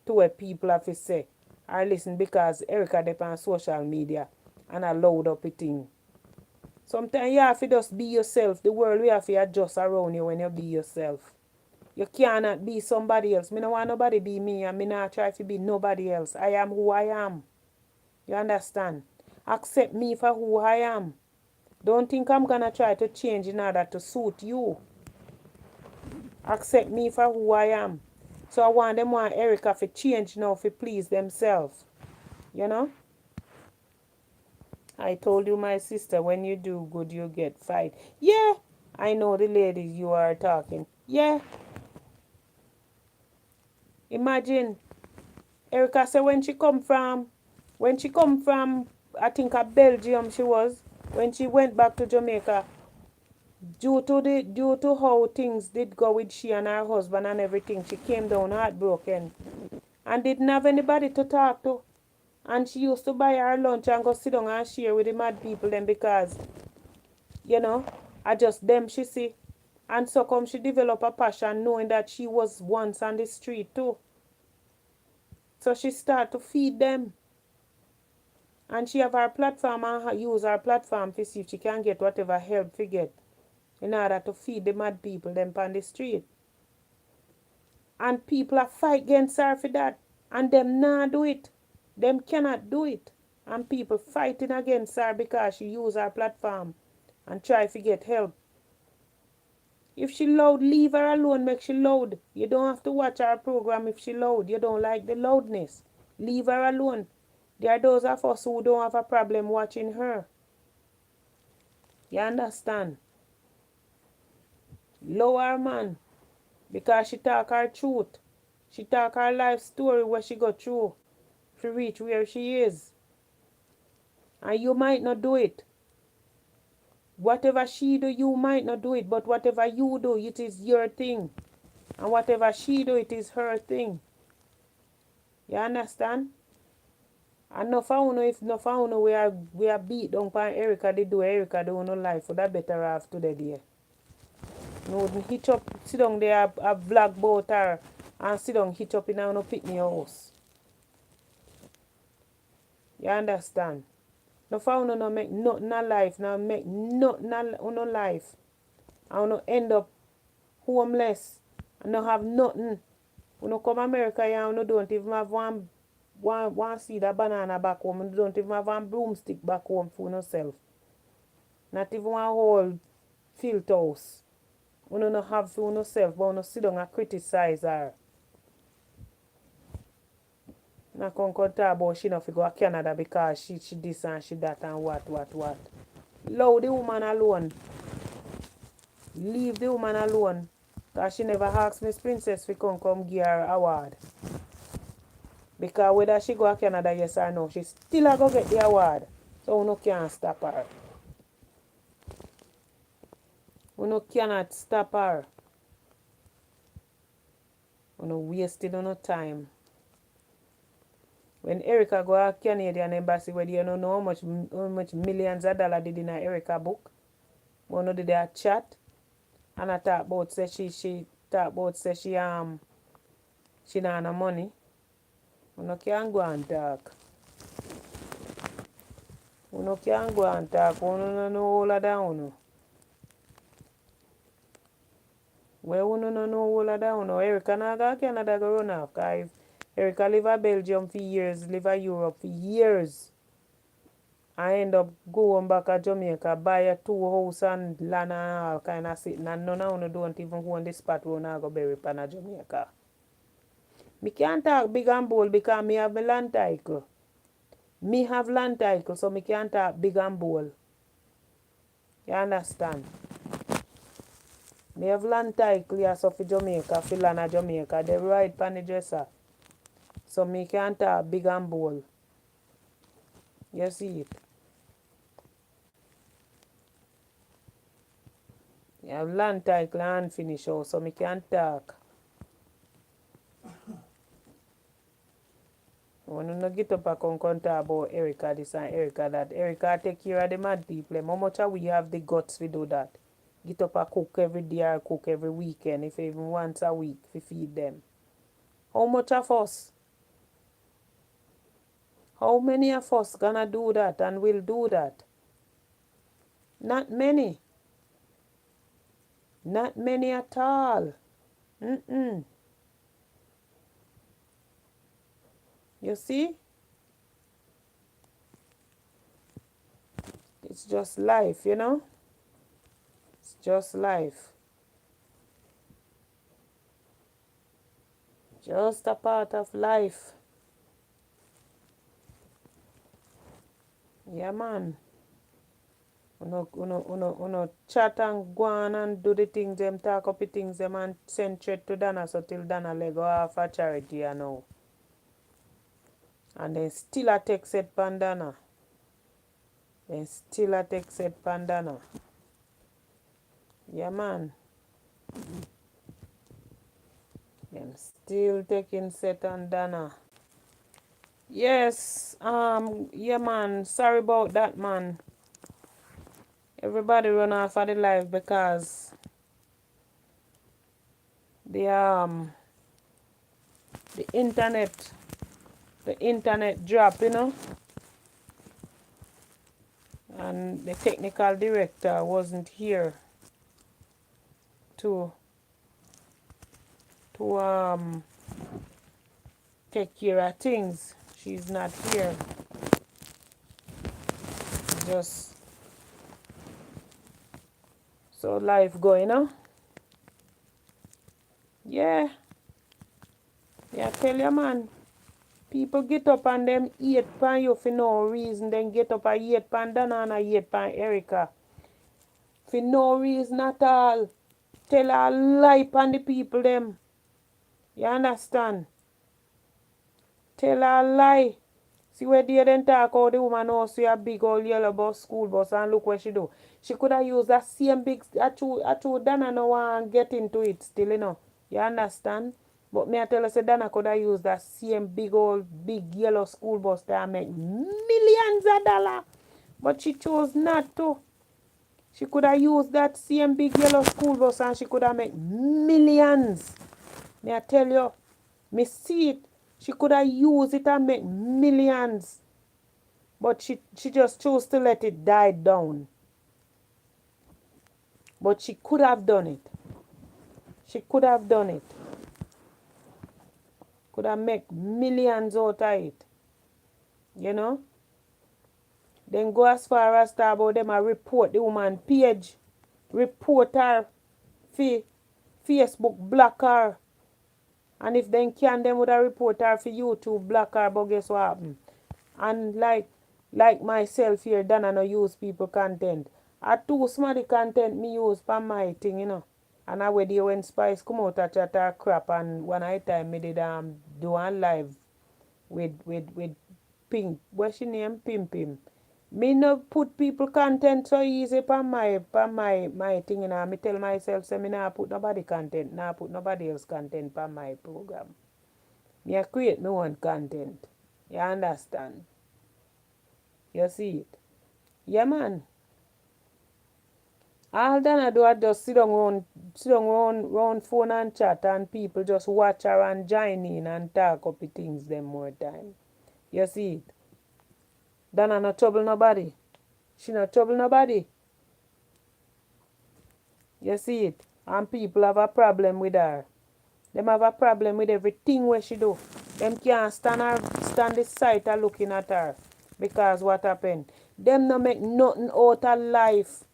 to what people have to say. Or listen because Erica they on social media and a load up a thing. Sometimes you have to just be yourself. The world we have to adjust around you when you be yourself. You cannot be somebody else. Me no want nobody be me and me not try to be nobody else. I am who I am. You understand? Accept me for who I am. Don't think I'm gonna try to change in order to suit you. Accept me for who I am. So I want Erica to change now to please themselves. You know? I told you, my sister, when you do good, you get fight. Yeah, I know the ladies you are talking. Yeah. Imagine, Erica said when she come from I think a Belgium she was, when she went back to Jamaica, due to how things did go with she and her husband and everything, she came down heartbroken and didn't have anybody to talk to. And she used to buy her lunch and go sit down and share with the mad people then because, you know, I just them she see. And so come she developed a passion knowing that she was once on the street too. So she start to feed them. And she have her platform and use her platform to see if she can get whatever help she get in order to feed the mad people them on the street. And people are fight against her for that. And them nah do it. Them cannot do it. And people fighting against her because she use her platform and try to get help. If she loud, leave her alone, make she loud. You don't have to watch her program if she loud. You don't like the loudness. Leave her alone. There are those of us who don't have a problem watching her. You understand? Lower man. Because she talk her truth. She talk her life story where she go through to reach where she is. And you might not do it. Whatever she do, you might not do it. But whatever you do, it is your thing. And whatever she do, it is her thing. You understand? And no for uno, if no for uno we are beat down by Erica, they do Erica do no life. For that better off today dear. No hitch up, sit down there a vlog about her and sit down hitch up in a no picnic house. You understand? No for uno no make nothing a life, no make nothing a life. And uno end up homeless and no have nothing. Uno come America here and uno don't even have one seed of banana back home. You don't even have one broomstick back home for yourself. Not even one whole field house. You don't have for yourself, but you sit down and criticize her. Not come talk about she not go to Canada because she this and she that and what. Allow the woman alone. Leave the woman alone. Because she never asked Miss Princess to come give her award. Because whether she go to Canada, yes or no, she still a go get the award. So you can't stop her. You cannot stop her. You wasted no time. When Erica go to Canadian embassy, where you don't know how much millions of dollars did in Erica book. But you did a chat. And I talk about say she talk about say she not have no money. You can't go and talk. You can't go and talk. You don't know all of that. Well, you don't know all of that. Erica not go to Canada go run off. Because Erica live in Belgium for years, live in Europe for years. I end up going back to Jamaica, buy a 2 house and land and all kind of sitting. And none of you don't even own the spot where I go bury in Jamaica. Me can't talk big and bold because me have my land title. Me have land title, so me can't talk big and bold. You understand? Me have land title here so for Jamaica, for land of Jamaica. They right pan the dresser. So me can't talk big and bold. You see it? You have land title and finish out, so me can't talk. When you no get up and come talk about Erica this and Erica that, Erica take care of the mad people. How much we have the guts to do that? Get up and cook every day or cook every weekend, if even once a week, to feed them. How much of us? How many of us gonna do that and will do that? Not many. Not many at all. You see? It's just life, you know? It's just life. Just a part of life. Yeah, man. Uno chat and go on and do the things them, talk up the things them and send threat to Dana so till Dana let go off a charity, you know. And then still a text it pan Dana. Then still a take set pandana. Yeah, man. Them still taking set on Dana. Yes, yeah, man. Sorry about that, man. Everybody run off of the live because the the internet the internet drop, and the technical director wasn't here to to take care of things. She's not here. Just so life going. Yeah, yeah, tell you, man. People get up and them hate pan you for no reason. Then get up and hate pan Dana and hate pan Erica. For no reason at all. Tell a lie pan the people them. You understand? Tell a lie. See where they then talk how the woman also a big old yellow bus school bus and look what she do. She could have used that same big I told Dana no one get into it still. You understand? But me I tell her say Dana could have used that same big yellow school bus that make millions of dollars. But she chose not to. She could have used that same big yellow school bus and she could have made millions. Me I tell you, me see it. She could have used it and make millions. But she just chose to let it die down. But she could have done it. She could have done it. Could have make millions out of it. You know? Then go as far as talk about them and report the woman page. Report her. Facebook block her. And if they can, them would have report her for YouTube block her. But guess what happened? And like myself here, Dana no use people content. I too smart the content me use for my thing. And I wait there when Spice come out a chat her crap, and one night time me did do one live with Pink. What's she name? Pim. Me no put people content so easy for my thing. Me tell myself say me nah put nobody content, nah put nobody else content for my program. Me a create me own content. You understand? You see it? Yeah, man. All Dana do I just sit down round phone and chat, and people just watch her and join in and talk up the things them more time. You see it? Dana no trouble nobody. She no trouble nobody. You see it? And people have a problem with her. Them have a problem with everything where she do. Them can't stand the sight of looking at her. Because what happened? Them no make nothing out of life.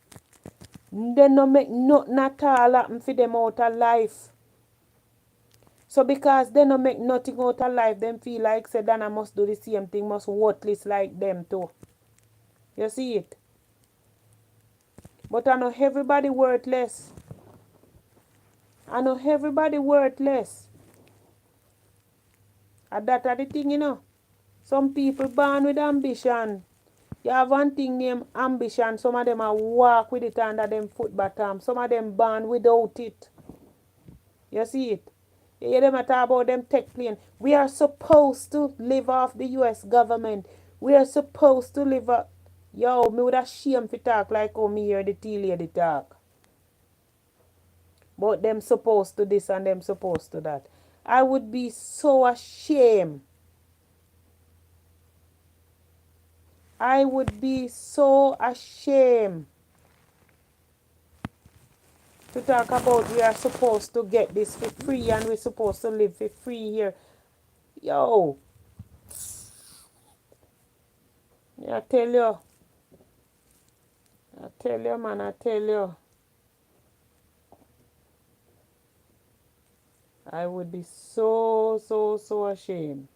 They no make nothing at all happen for them out of life. So because they no make nothing out of life, them feel like say Dana must do the same thing, must worthless like them too. You see it? But I know everybody worthless. And that are the thing. Some people born with ambition. You have one thing named ambition. Some of them are walk with it under them foot bottom. Some of them born without it. You see it? You hear them talk about them tech plane. We are supposed to live off the US government. We are supposed to live off... Yo, me would have shame to talk like how me hear the tea lady talk. But them supposed to this and them supposed to that. I would be so ashamed. I would be so ashamed to talk about we are supposed to get this for free and we're supposed to live for free here. Yo. I tell you, man, I tell you. I would be so ashamed.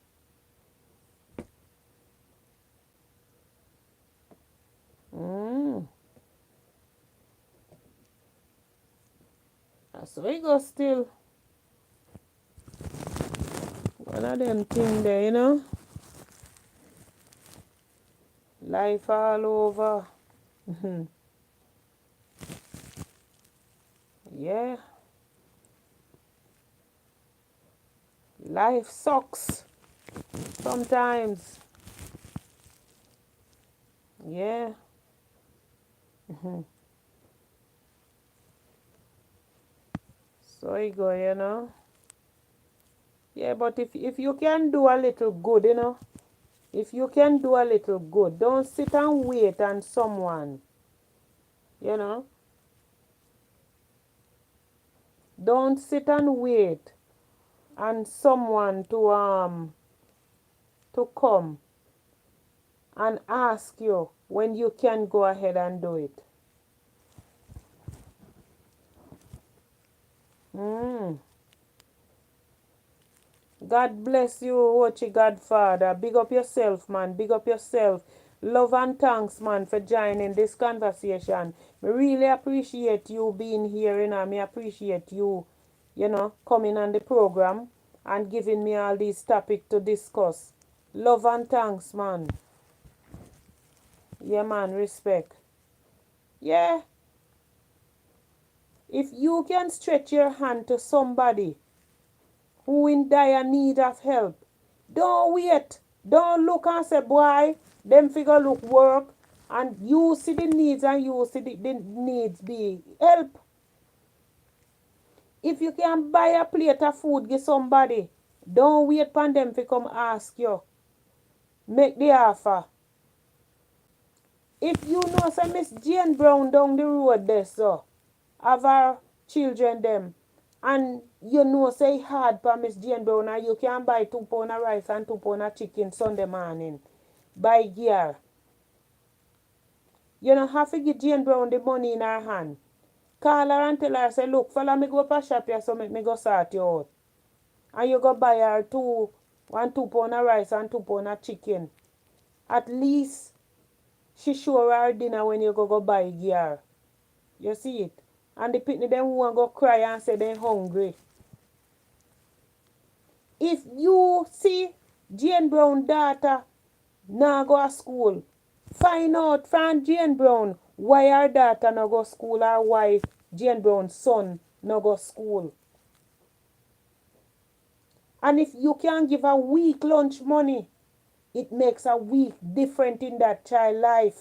So it goes still. One of them thing there, Life all over. Yeah. Life sucks sometimes. Yeah. So you go, you know. Yeah, but if you can do a little good, you know, if you can do a little good, don't sit and wait on someone, you know. Don't sit and wait on someone to come and ask you when you can go ahead and do it. Mm. God bless you, Ochi Godfather. Big up yourself, man. Big up yourself. Love and thanks, man, for joining this conversation. Me really appreciate you being here, you know. Me appreciate you, you know, coming on the program and giving me all these topics to discuss. Love and thanks, man. Yeah, man, respect. Yeah, if you can stretch your hand to somebody who in dire need of help, don't wait. Don't look and say, boy, them figure look work. And you see the needs and you see the needs be help. If you can buy a plate of food, give somebody. Don't wait for them to come ask you. Make the offer. If you know say Miss Jane Brown down the road there, so have her children them, and you know say hard for Miss Jane Brown and you can buy 2 pound of rice and 2 pound of chicken Sunday morning. Buy gear. You don't have to give Jane Brown the money in her hand. Call her and tell her, say, look, follow me go up a shop here so make me go sort you out. And you go buy her 2 pound of rice and 2 pound of chicken. At least she show her dinner when you go buy gear. You see it? And the pitney them won't go cry and say they hungry. If you see Jane Brown daughter now go to school, find out from Jane Brown why her daughter no go school or why Jane Brown's son no go school. And if you can give a week lunch money, it makes a week different in that child life.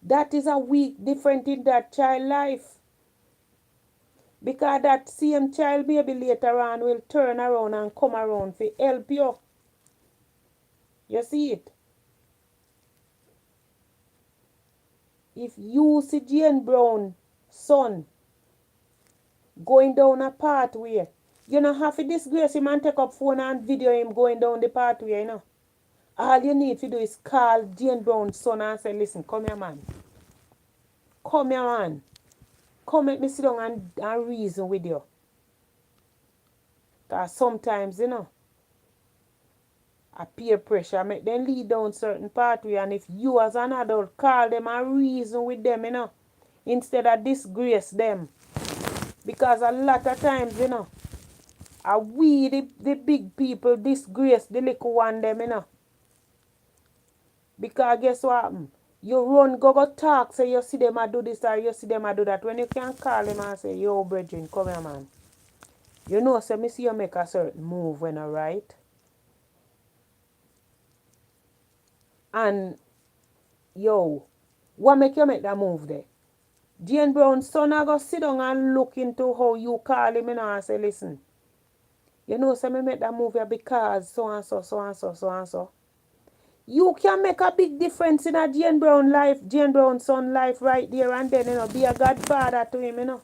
That is a week different in that child life. Because that same child maybe later on will turn around and come around to help you. You see it? If you see Jane Brown son going down a pathway, you don't have to disgrace him and take up phone and video him going down the pathway, you know. All you need to do is call Jane Brown's son and say, listen, come here, man. Come here, man. Come make me sit down and reason with you. Because sometimes, you know, a peer pressure make them lead down certain pathway. And if you as an adult call them and reason with them, you know, instead of disgrace them. Because a lot of times, you know, we the big people disgrace the little one them, you know. Because guess what happen? You run, go talk, say you see them a do this or you see them a do that. When you can call them and say, yo, brethren, come here, man. You know, say, me see you make a certain move when I right. And, yo, what make you make that move there? Jane Brown's son I go sit down and look into how you call him, you know, and say, listen, you know, say me make that move here because so and so, so and so, so and so. You can make a big difference in a Jane Brown life, Jane Brown's son life right there and then, you know, be a godfather to him, you know.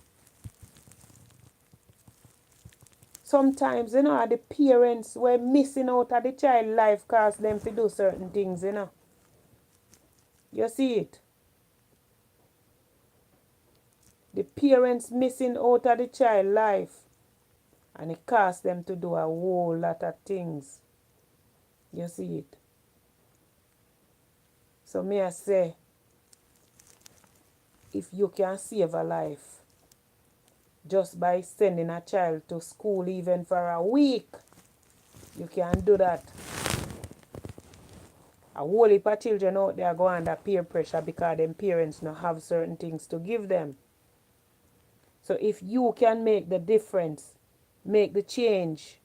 Sometimes, you know, the parents were missing out of the child life cause them to do certain things, you know. You see it? The parents missing out of the child life and it caused them to do a whole lot of things. You see it? So may I say, if you can save a life just by sending a child to school even for a week, you can do that. A whole heap of children out there go under peer pressure because them parents don't have certain things to give them. So if you can make the difference, make the change.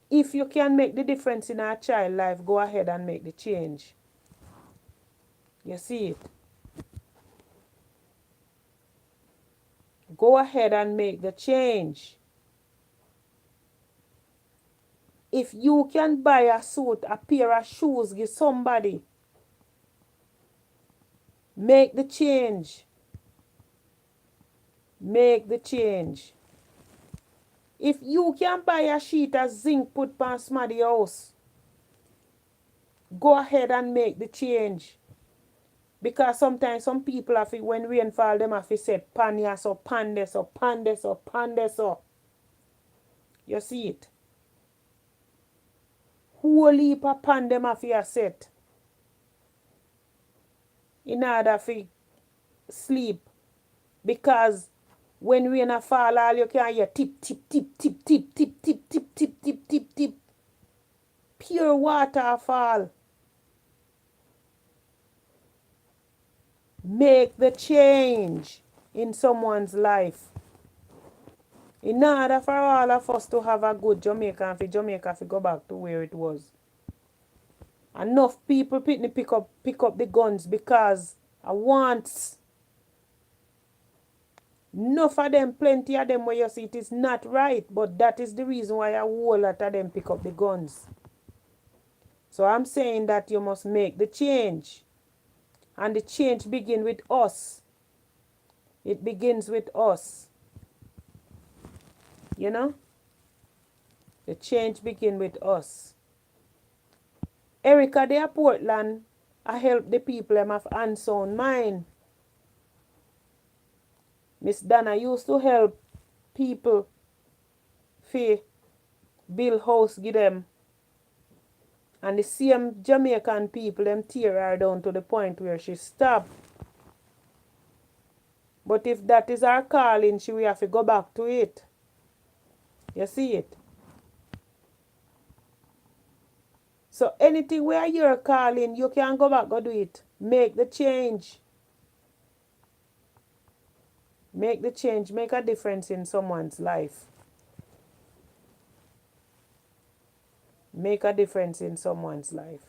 If you can make the difference in a child's life, go ahead and make the change. You see it? Go ahead and make the change. If you can buy a suit, a pair of shoes, give somebody, make the change. Make the change. If you can buy a sheet of zinc put on somebody's house, go ahead and make the change. Because sometimes some people have to, when rain fall, them have to say pan here, so pan there, so pan there, so pan there, so. You see it? Whole heap of pan them have to set in order to sleep. Because when rain a fall, all you can hear tip, tip, tip, tip, tip, tip, tip, tip, tip, tip, tip, tip. Pure water fall. Make the change in someone's life. In order for all of us to have a good Jamaica and for Jamaica to go back to where it was. Enough people pick up the guns because I want. Enough of them, plenty of them where you see it is not right, but that is the reason why a whole lot of them pick up the guns. So I'm saying that you must make the change. And the change begins with us. It begins with us. You know? The change begins with us. Erica there Portland, I help the people them have unsound mind. Miss Dana used to help people build house give them. And the same Jamaican people them tear her down to the point where she stopped. But if that is her calling, she will have to go back to it. You see it? So anything where you're calling, you can go back, go do it. Make the change. Make the change. Make a difference in someone's life. Make a difference in someone's life.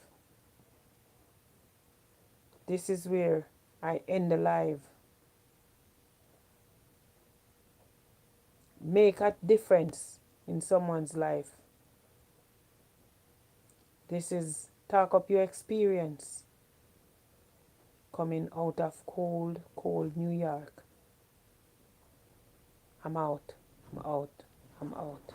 This is where I end the live. Make a difference in someone's life. This is Talk Up Your Experience. Coming out of cold, cold New York. I'm out. I'm out. I'm out.